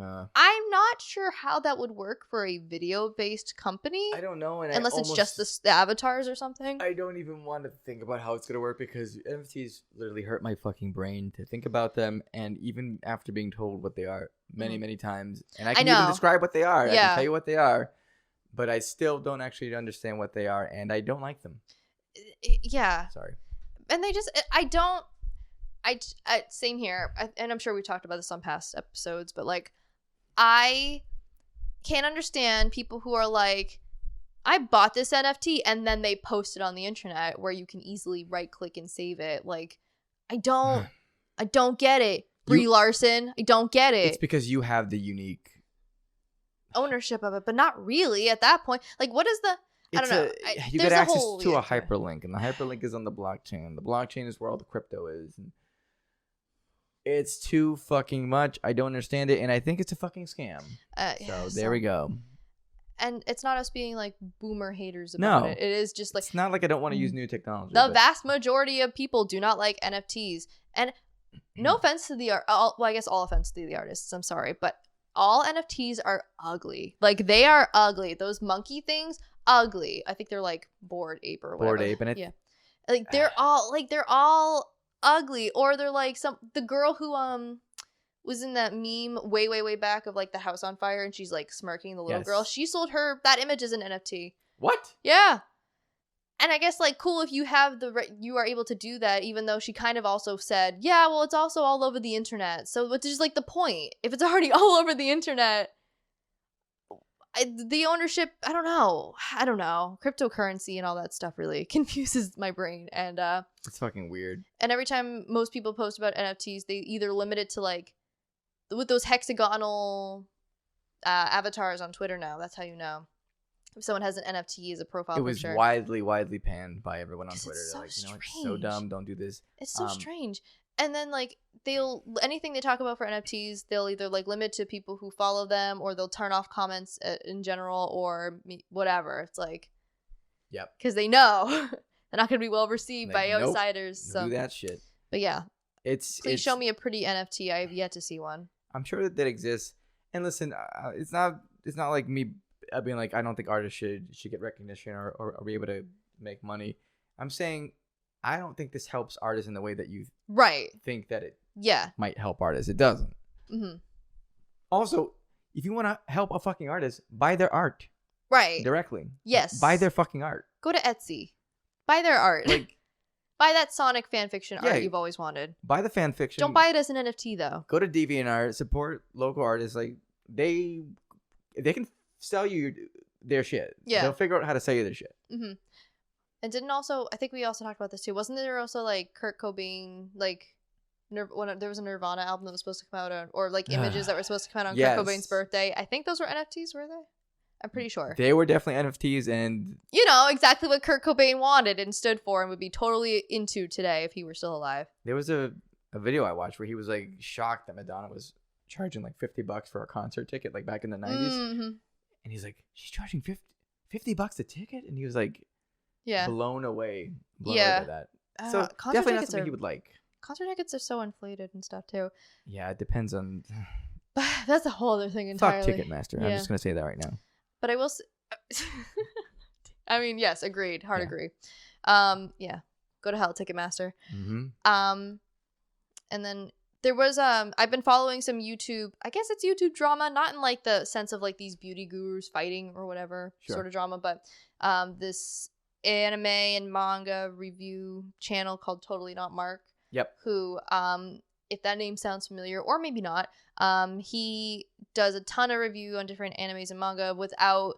I'm not sure how that would work for a video-based company. I don't know. And unless it's just the avatars or something. I don't even want to think about how it's going to work because NFTs literally hurt my fucking brain to think about them. And even after being told what they are many times, and I can even describe what they are. I can tell you what they are, but I still don't actually understand what they are, and I don't like them. Yeah. Sorry. And they just, same here. And I'm sure we talked about this on past episodes, but like, I can't understand people who are like, I bought this NFT and then they post it on the internet where you can easily right click and save it. Like, I don't get it. Brie Larson, I don't get it. It's because you have the unique ownership of it, but not really at that point. Like, what is the, I don't know. You get access to a hyperlink, and the hyperlink is on the blockchain. The blockchain is where all the crypto is. And it's too fucking much. I don't understand it, and I think it's a fucking scam. There we go. And it's not us being like boomer haters about it. It is just like, it's not like I don't want to use new technology. The vast majority of people do not like NFTs, and no offense to the I guess all offense to the artists. I'm sorry, but all NFTs are ugly. Like, they are ugly. Those monkey things, ugly. I think they're like Bored Ape or whatever. Bored Ape, and like they're all ugly. Or they're like the girl who was in that meme way back of like the house on fire, and she's like smirking, the little girl. She sold that image as an NFT. What? Yeah. And I guess like cool if you have you are able to do that, even though she kind of also said, yeah, well, it's also all over the internet. So what's just like the point? If it's already all over the internet, the ownership, I don't know. Cryptocurrency and all that stuff really confuses my brain. And it's fucking weird. And every time most people post about NFTs, they either limit it to like with those hexagonal avatars on Twitter now. That's how you know if someone has an NFT as a profile picture. It was widely panned by everyone on Twitter. It's so like, strange. It's so dumb. Don't do this. It's so strange. And then like anything they talk about for NFTs, they'll either like limit to people who follow them, or they'll turn off comments in general, or whatever. It's like, yep, because they know they're not going to be well received by outsiders. So do that shit. But yeah, please show me a pretty NFT. I have yet to see one. I'm sure that exists. And listen, it's not like me being like, I don't think artists should get recognition or be able to make money. I'm saying I don't think this helps artists in the way that you think that it might help artists. It doesn't. Mm-hmm. Also, if you want to help a fucking artist, buy their art. Right. Directly. Yes. Buy their fucking art. Go to Etsy. Buy their art. Like, buy that Sonic fanfiction art you've always wanted. Buy the fanfiction. Don't buy it as an NFT though. Go to DeviantArt. Support local artists. Like, they can sell you their shit. Yeah. They'll figure out how to sell you their shit. Mm-hmm. And I think we also talked about this too. Wasn't there also like Kurt Cobain, like there was a Nirvana album that was supposed to come out or like images that were supposed to come out on Kurt Cobain's birthday? I think those were NFTs, were they? I'm pretty sure. They were definitely NFTs, and you know exactly what Kurt Cobain wanted and stood for and would be totally into today if he were still alive. There was a video I watched where he was like shocked that Madonna was charging like $50 for a concert ticket like back in the 90s. Mm-hmm. And he's like, she's charging $50 a ticket? And he was like, blown away by that. So definitely not something he would like. Concert tickets are so inflated and stuff too. Yeah, it depends on. That's a whole other thing entirely. Fuck Ticketmaster. I'm just gonna say that right now. But I will. I mean, yes, agreed. Hard agree. Yeah, go to hell, Ticketmaster. Mm-hmm. And then there was I've been following some YouTube. I guess it's YouTube drama, not in like the sense of like these beauty gurus fighting or whatever sort of drama, but this anime and manga review channel called TotallyNotMark. Yep. Who, if that name sounds familiar, or maybe not, he does a ton of review on different animes and manga without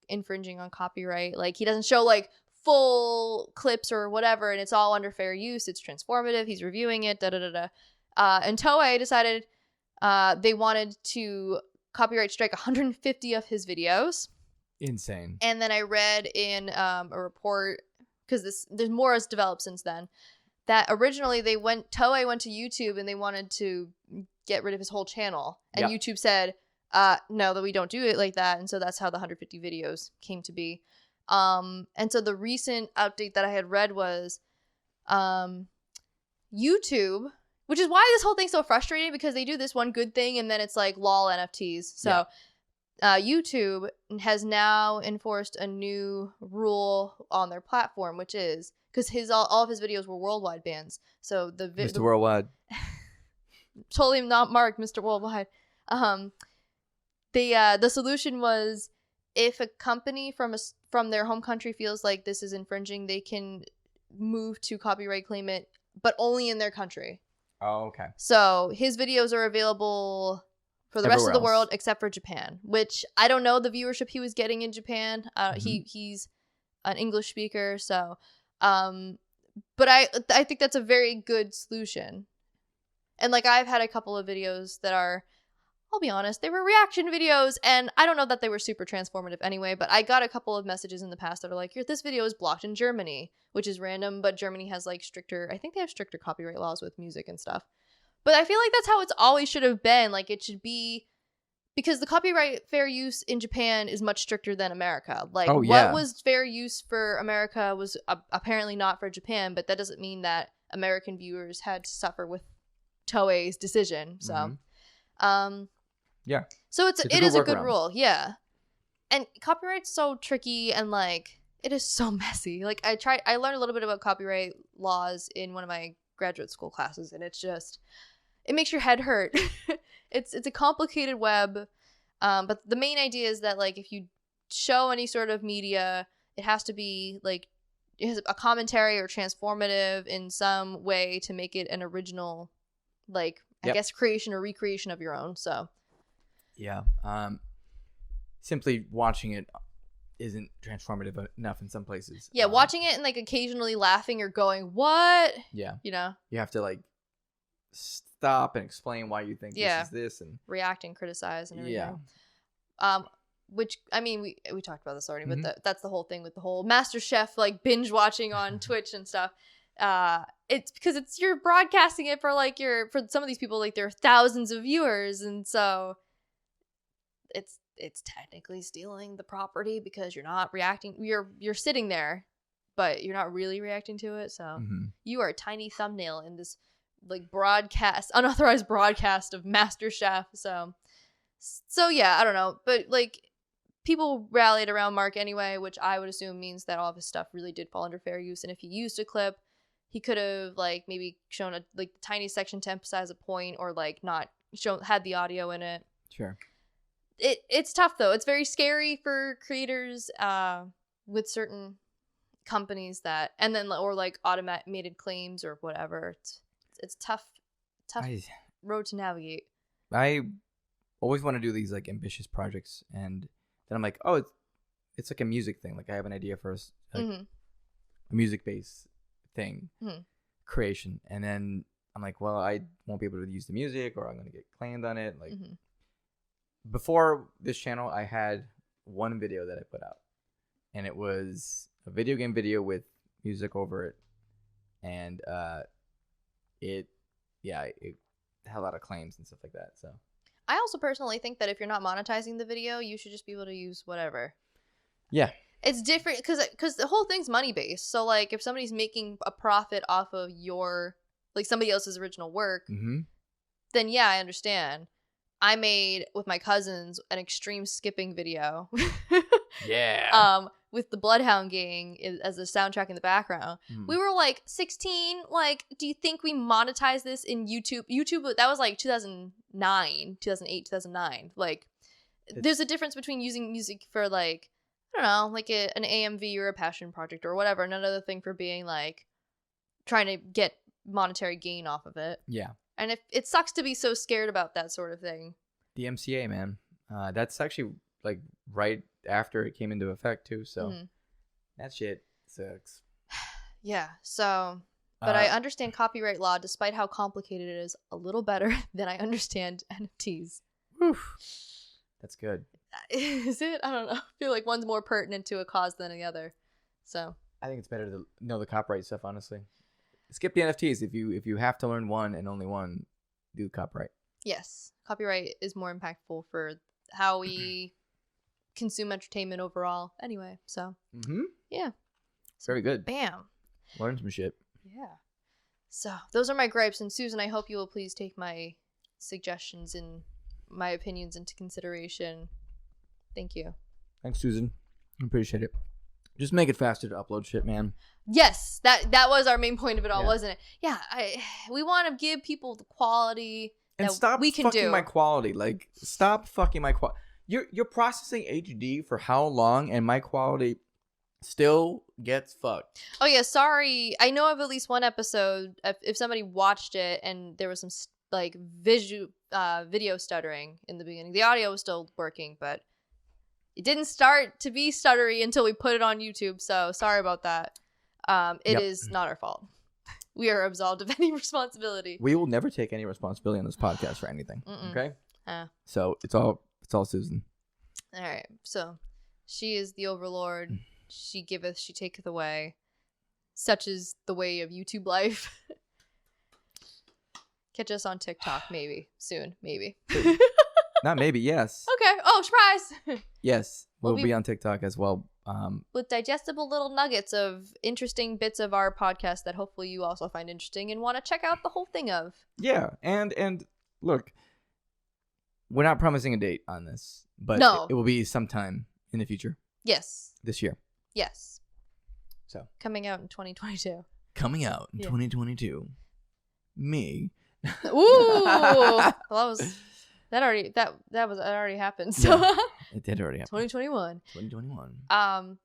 infringing on copyright. Like he doesn't show like full clips or whatever, and it's all under fair use. It's transformative. He's reviewing it. And Toei decided they wanted to copyright strike 150 of his videos. Insane. And then I read in a report, because there's more has developed since then, that originally Toei went to YouTube and they wanted to get rid of his whole channel, and YouTube said, no, that we don't do it like that. And so that's how the 150 videos came to be. And so the recent update that I had read was YouTube, which is why this whole thing's so frustrating, because they do this one good thing and then it's like lol NFTs. So YouTube has now enforced a new rule on their platform, which is because all of his videos were worldwide bans. So Mr. Worldwide. TotallyNotMark, Mr. Worldwide. The solution was, if a company from their home country feels like this is infringing, they can move to copyright claim it, but only in their country. Oh, okay. So his videos are available for the rest of the world except for Japan, which I don't know the viewership he was getting in Japan. He's an English speaker, so but I think that's a very good solution. And like I've had a couple of videos that are, I'll be honest, they were reaction videos, and I don't know that they were super transformative anyway, but I got a couple of messages in the past that are like, this video is blocked in Germany, which is random, but Germany has like I think they have stricter copyright laws with music and stuff. But I feel like that's how it's always should have been. Like it should be, because the copyright fair use in Japan is much stricter than America. Like what was fair use for America was apparently not for Japan, but that doesn't mean that American viewers had to suffer with Toei's decision. So, so it is a good rule. Yeah. And copyright's so tricky, and like it is so messy. Like I learned a little bit about copyright laws in one of my graduate school classes, and it's just, it makes your head hurt. It's a complicated web. But the main idea is that like if you show any sort of media, it has to be like, it has a commentary or transformative in some way to make it an original, like I guess creation or recreation of your own. So simply watching it isn't transformative enough in some places. Watching it and like occasionally laughing or going, what? You know, you have to like stop and explain why you think this is this, and react and criticize and everything. Which, I mean, we talked about this already, but that's the whole thing with the whole MasterChef like binge watching on Twitch and stuff. It's because you're broadcasting it for like for some of these people, like there are thousands of viewers, and so it's technically stealing the property because you're not reacting. You're sitting there, but you're not really reacting to it. So you are a tiny thumbnail in this like unauthorized broadcast of MasterChef. So yeah, I don't know, but like people rallied around Mark anyway, which I would assume means that all of his stuff really did fall under fair use. And if he used a clip, he could have like maybe shown a like tiny section to emphasize a point, or like not had the audio in it. Sure. It's tough though. It's very scary for creators with certain companies or like automated claims or whatever. It's tough road to navigate. I always want to do these like ambitious projects, and then I'm like, oh, it's like a music thing. Like I have an idea for a music based thing creation, and then I'm like, well, I won't be able to use the music, or I'm gonna get claimed on it. Like before this channel, I had one video that I put out, and it was a video game video with music over it, and it had a lot of claims and stuff like that. So I also personally think that if you're not monetizing the video, you should just be able to use whatever. Yeah. It's different because the whole thing's money based. So like if somebody's making a profit off of your like somebody else's original work, then yeah, I understand. I made with my cousins an extreme skipping video. With the Bloodhound Gang as a soundtrack in the background. We were like 16. Like, do you think we monetize this in YouTube? That was like 2008, 2009. Like, there's a difference between using music for like, I don't know, like an AMV or a passion project or whatever. And another thing for being like trying to get monetary gain off of it. Yeah. And if it sucks to be so scared about that sort of thing. The MCA, man. That's actually like right after it came into effect too. So that shit sucks. Yeah. So, but I understand copyright law, despite how complicated it is, a little better than I understand NFTs. That's good. Is it? I don't know. I feel like one's more pertinent to a cause than the other. So I think it's better to know the copyright stuff, honestly. Skip the NFTs if you have to learn one and only one. Do the copyright. Yes, copyright is more impactful for how we consume entertainment overall. Anyway, so yeah, very good. Bam, learn some shit. Yeah. So those are my gripes, and Susan, I hope you will please take my suggestions and my opinions into consideration. Thank you. Thanks, Susan. I appreciate it. Just make it faster to upload shit, man. Yes, that was our main point of it all, wasn't it? Yeah, we want to give people the quality and that stop we can fucking do. My quality. Like, stop fucking my quality. You're processing HD for how long, and my quality still gets fucked. Oh yeah, sorry. I know of at least one episode. If somebody watched it and there was some like video stuttering in the beginning, the audio was still working, but it didn't start to be stuttery until we put it on YouTube. So sorry about that. It is not our fault. We are absolved of any responsibility. We will never take any responsibility on this podcast for anything. Okay. So it's all Susan. All right. So she is the overlord. She giveth, she taketh away. Such is the way of YouTube life. Catch us on TikTok, maybe soon, maybe. Not maybe, yes. Okay. Oh, surprise! Yes, we'll be on TikTok as well. With digestible little nuggets of interesting bits of our podcast that hopefully you also find interesting and want to check out the whole thing of. Yeah, and look, we're not promising a date on this, but it will be sometime in the future. Yes. This year. Yes. So coming out in 2022. Coming out in 2022. Me. Ooh. Well, that already happened. So yeah, it did already happen. 2021.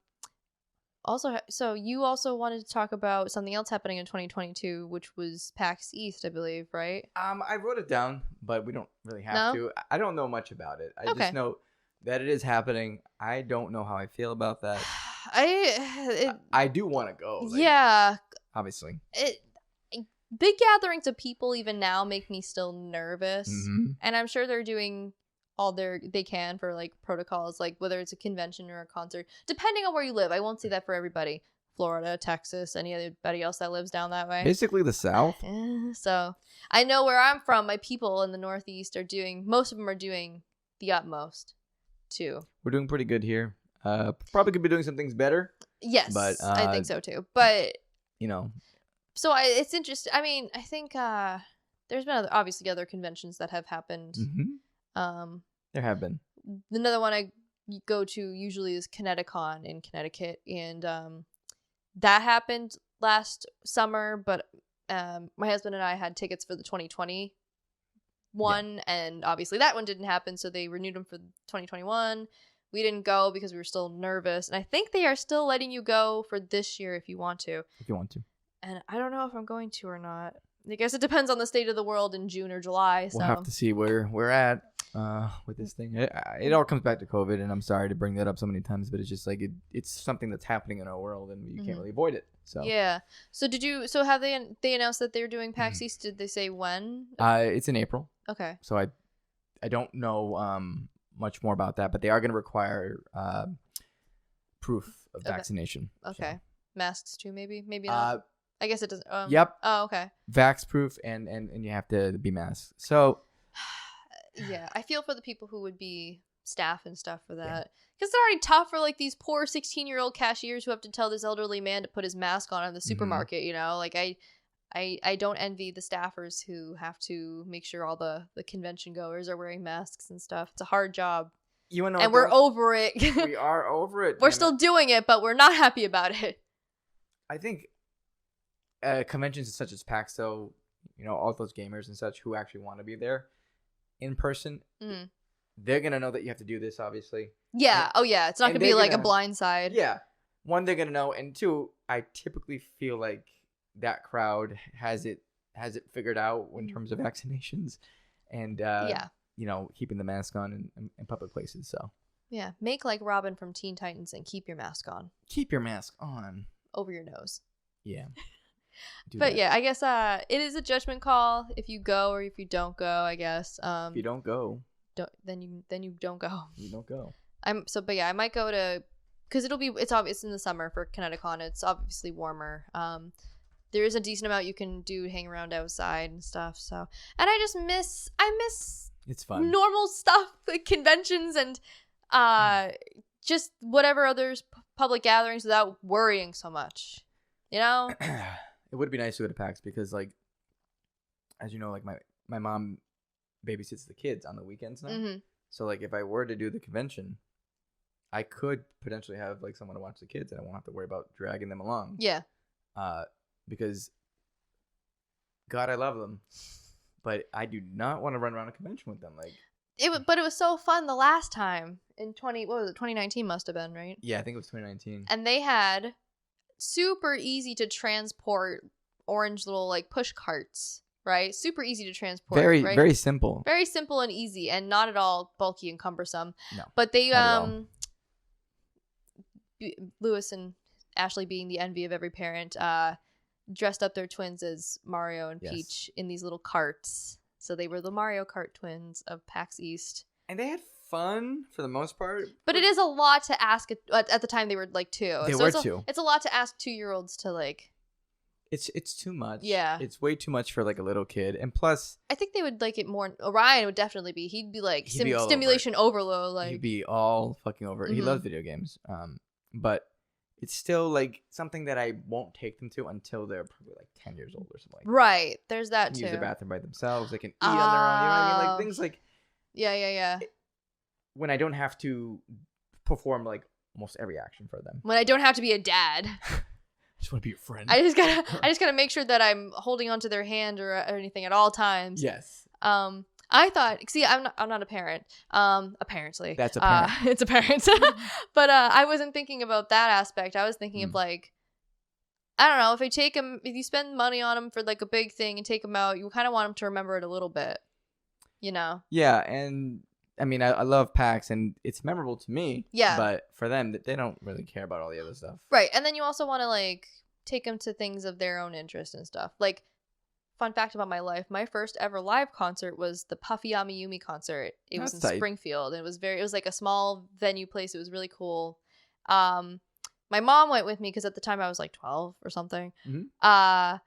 Also, so you also wanted to talk about something else happening in 2022, which was PAX East, I believe, right? I wrote it down, but we don't really have to. I don't know much about it. I just know that it is happening. I don't know how I feel about that. I do want to go. Yeah. Obviously. Big gatherings of people even now make me still nervous. Mm-hmm. And I'm sure they're doing all they can for like protocols, like whether it's a convention or a concert, depending on where you live. I won't say that for everybody. Florida, Texas, anybody else that lives down that way. Basically the South. So I know where I'm from, my people in the Northeast most of them are doing the utmost too. We're doing pretty good here. Probably could be doing some things better. Yes, but I think so too. But so it's interesting. I mean, I think there's been obviously other conventions that have happened. Mm-hmm. There have been. Another one I go to usually is Connecticut in Connecticut, and that happened last summer. But my husband and I had tickets for the 2020 one, and obviously that one didn't happen, so they renewed them for 2021. We didn't go because we were still nervous, and I think they are still letting you go for this year if you want to. If you want to. And I don't know if I'm going to or not. I guess it depends on the state of the world in June or July. So. We'll have to see where we're at with this thing. It all comes back to COVID, and I'm sorry to bring that up so many times, but it's just like it's something that's happening in our world, and you can't really avoid it. So yeah. So have they announced that they're doing PAX East? Did they say when? It's in April. Okay. So I don't know much more about that, but they are going to require proof of vaccination. Okay. So. Masks too, maybe not. I guess it doesn't. Yep. Oh, okay. Vax proof and you have to be masked. So. Yeah, I feel for the people who would be staff and stuff for that. Because it's already tough for like these poor 16-year-old cashiers who have to tell this elderly man to put his mask on in the supermarket, Like I don't envy the staffers who have to make sure all the convention goers are wearing masks and stuff. It's a hard job. And we're over it. We are over it. We're still doing it, but we're not happy about it. I think conventions such as PAX, though, all those gamers and such who actually want to be there in person, they're going to know that you have to do this, obviously. Yeah. It's not going to be like a blind side. Yeah. One, they're going to know. And two, I typically feel like that crowd has it figured out in terms of vaccinations and, keeping the mask on in public places. So Yeah, make like Robin from Teen Titans and keep your mask on. Keep your mask on. Over your nose. Yeah. But yeah, I guess it is a judgment call if you go or if you don't go, I guess. If you don't go. Then you don't go. You don't go. But yeah, I might go to, because it's obvious in the summer for ConnectiCon. It's obviously warmer. There is a decent amount you can do, hang around outside and stuff. So, and I miss it's fun. Normal stuff like conventions and just whatever others public gatherings without worrying so much. You know, it would be nice to go to PAX because, like, as you know, like my mom babysits the kids on the weekends now. Mm-hmm. So like if I were to do the convention, I could potentially have like someone to watch the kids and I won't have to worry about dragging them along. Yeah. Because God, I love them, but I do not want to run around a convention with them. Like but it was so fun the last time in 2019 must have been, right? Yeah, I think it was 2019. And they had super easy to transport orange little like push carts. Right? Super easy to transport. Very, right? very simple. Very simple and easy and not at all bulky and cumbersome. No. But they, Lewis and Ashley being the envy of every parent, dressed up their twins as Mario and Peach in these little carts. So they were the Mario Kart twins of PAX East. And they had fun for the most part. But it is a lot to ask at the time they were like 2. They were 2. It's a lot to ask 2-year-olds to like. It's too much. Yeah. It's way too much for like a little kid. And plus, I think they would like it more. Orion would definitely be. He'd be like be stimulation overload. Like he'd be all fucking over it. Mm-hmm. He loves video games. But it's still like something that I won't take them to until they're probably like 10 years old or something. Right. There's that too. Use the bathroom by themselves. They can eat on their own. You know what I mean? Like things like. Yeah. When I don't have to perform like almost every action for them. When I don't have to be a dad. I just want to be your friend. I just gotta make sure that I'm holding onto their hand or anything at all times. Yes. I thought, see, I'm not a parent. Apparently. That's a parent. It's a parent. But I wasn't thinking about that aspect. I was thinking of like, I don't know, if you spend money on them for like a big thing and take them out, you kind of want them to remember it a little bit, you know? Yeah, and I mean, I love PAX and it's memorable to me. Yeah. But for them, they don't really care about all the other stuff. Right. And then you also want to like take them to things of their own interest and stuff. Like, fun fact about my life, my first ever live concert was the Puffy Amiyumi concert. It was in Springfield. And it was like a small venue place. It was really cool. My mom went with me because at the time I was like 12 or something. Mm-hmm.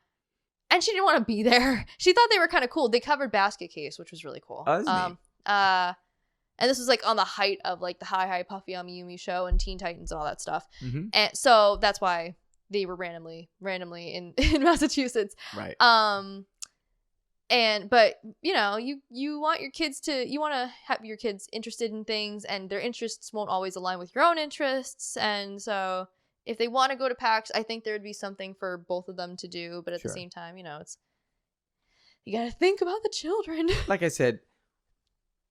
And she didn't want to be there. She thought they were kind of cool. They covered Basket Case, which was really cool. Oh, that's neat. And this was like on the height of like the Hi Puffy Amiyumi show and Teen Titans and all that stuff. Mm-hmm. And so that's why they were randomly in Massachusetts. Right. But you know, you want to have your kids interested in things, and their interests won't always align with your own interests. And so if they want to go to PAX, I think there would be something for both of them to do. But at the same time, you know, you got to think about the children. Like I said,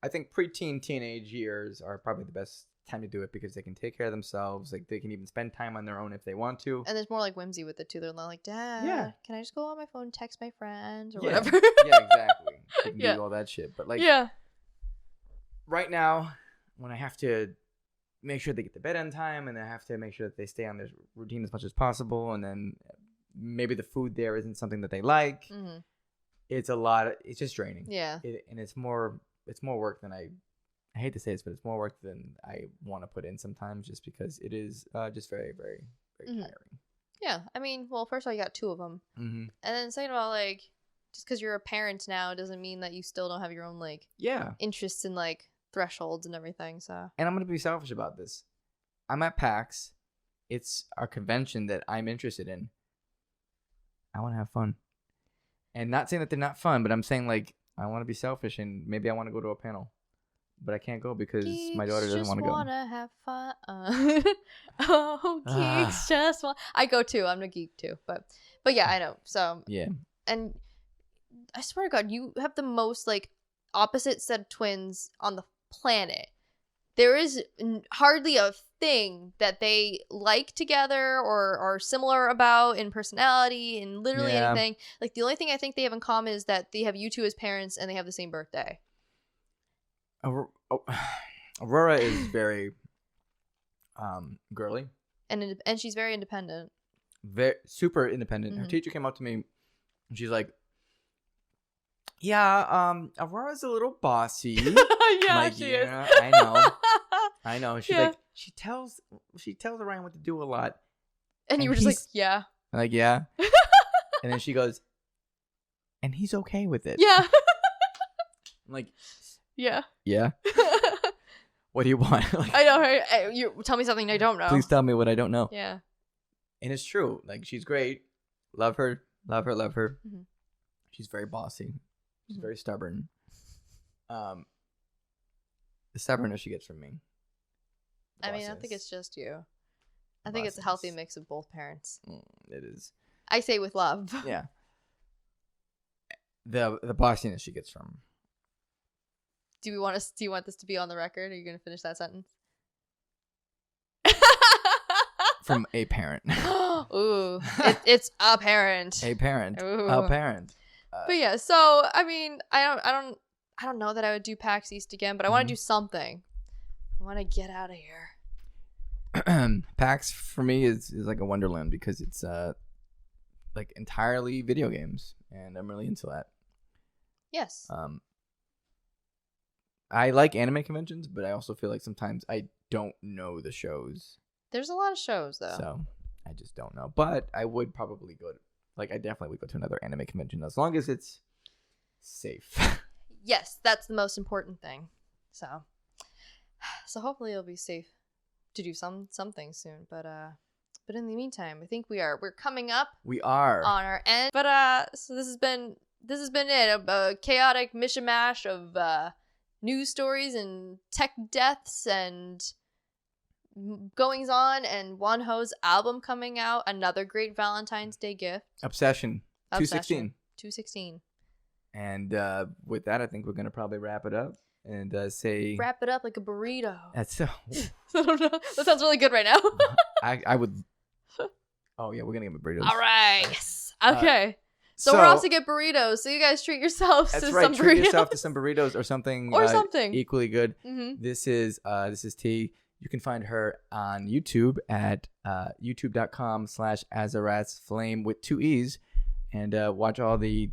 I think preteen, teenage years are probably the best time to do it because they can take care of themselves. Like they can even spend time on their own if they want to. And there's more like whimsy with it too. They're not like, Dad, can I just go on my phone and text my friends or whatever? Yeah, exactly. They can do all that shit. But like, right now, when I have to make sure they get to bed on time and I have to make sure that they stay on their routine as much as possible, and then maybe the food there isn't something that they like. Mm-hmm. It's a lot. It's just draining. Yeah. And it's more work than I hate to say this, but it's more work than I want to put in sometimes, just because it is just very, very, very tiring. Yeah, I mean, well, first of all, you got 2 of them, and then second of all, like, just because you're a parent now doesn't mean that you still don't have your own like interests and like thresholds and everything. So, and I'm gonna be selfish about this. I'm at PAX. It's our convention that I'm interested in. I want to have fun, and not saying that they're not fun, but I'm saying like I want to be selfish and maybe I want to go to a panel. But I can't go because my daughter doesn't want to go. Geeks just want to have fun. Oh, geeks just want... I go too. I'm a geek too. But yeah, I know. So yeah. And I swear to God, you have the most like opposite set twins on the planet. There is hardly a thing that they like together or are similar about in personality and literally anything. Like the only thing I think they have in common is that they have you 2 as parents and they have the same birthday. Aurora is very girly. And she's very independent. Very super independent. Her teacher came up to me and she's like, yeah, Aurora's a little bossy. Yeah, she is. I know. She's like, she tells Orion what to do a lot. And you were just like, yeah. I'm like, yeah. And then she goes, and he's okay with it. Yeah. I'm like, yeah. Yeah. What do you want? Like, I know her. You tell me something I don't know. Please tell me what I don't know. Yeah. And it's true. Like, she's great. Love her. Mm-hmm. She's very bossy. She's very stubborn. The stubbornness she gets from me. I mean, I think it's just you. I think it's a healthy mix of both parents. It is. I say with love. Yeah. The bossiness she gets from. Do you want this to be on the record? Are you going to finish that sentence? From a parent. Ooh, it's a parent. A parent. Ooh. A parent. But yeah, so I mean, I don't know that I would do PAX East again, but I want to do something. I want to get out of here. PAX for me is like a wonderland because it's like entirely video games, and I'm really into that. Yes. I like anime conventions, but I also feel like sometimes I don't know the shows. There's a lot of shows though. So I just don't know. But I would probably go to, I definitely would go to another anime convention as long as it's safe. Yes, that's the most important thing. So hopefully it'll be safe to do something soon. But in the meantime, I think we're coming up. We are on our end. But so this has been it. A chaotic mishmash of news stories and tech deaths and goings on, and Wonho's album coming out. Another great Valentine's Day gift. Obsession. 216. And with that, I think we're gonna probably wrap it up and say wrap it up like a burrito. That's so. I don't know. That sounds really good right now. I would. Oh yeah, we're gonna get burritos. All right. Yes. Okay. So we're off to get burritos. So you guys treat yourselves to some burritos. Treat yourself to some burritos or something. Something equally good. Mm-hmm. This is T. You can find her on YouTube at youtube.com/azaratsflame with 2 E's, and watch all the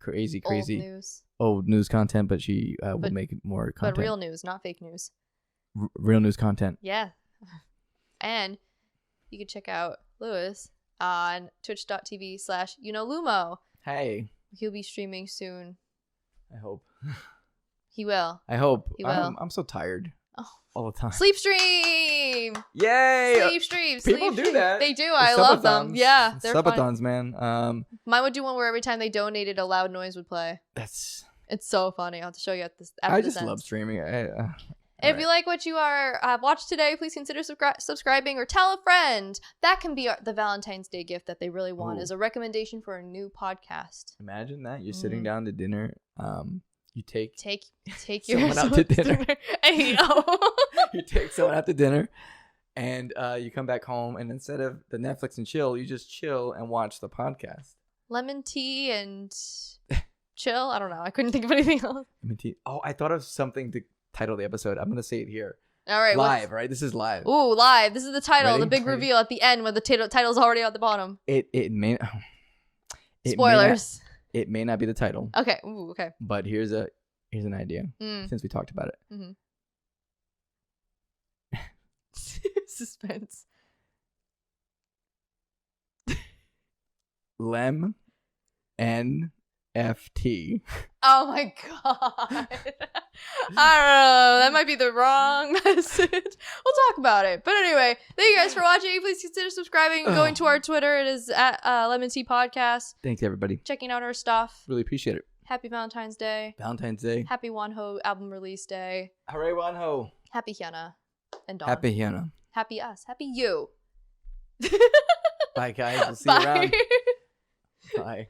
crazy old news content. But she will make more content. But real news, not fake news. Real news content. Yeah. And you can check out Lewis on twitch.tv/Lumo. Hey. He'll be streaming soon. I hope. He will. I hope. He will. I'm so tired. All the time. Sleep stream! Yay! Sleep stream. People do that. They do. I love them. Yeah. They're subathons, fun. Man. Mine would do one where every time they donated, a loud noise would play. It's so funny. I'll have to show you after I just love streaming. If you like what you have watched today, please consider subscribing or tell a friend. That can be the Valentine's Day gift that they really want, is a recommendation for a new podcast. Imagine that. You're sitting down to dinner. You take someone out to dinner. Hey, You take someone out to dinner, and you come back home, and instead of the Netflix and chill, you just chill and watch the podcast. Lemon tea and chill. I don't know. I couldn't think of anything else. Lemon tea. Oh, I thought of something to title the episode. I'm gonna say it here. All right. Live, right? This is live. Ooh, live. This is the title. Ready? The big reveal at the end when the title's already at the bottom. It may. Spoilers. It may not be the title. Okay. Ooh, okay. But here's an idea. Since we talked about it. Mm-hmm. Suspense. LEM'n'TEA. Oh my god. I don't know. That might be the wrong message. We'll talk about it. But anyway, thank you guys for watching. Please consider subscribing and going to our Twitter. It is at LEM'n'TEA Podcast. Thanks, everybody. Checking out our stuff. Really appreciate it. Happy Valentine's Day. Happy Wonho album release day. Hooray, Wonho. Happy Hyuna and Dawn. Happy Hyuna. Happy us. Happy you. Bye, guys. We'll see you around. Bye.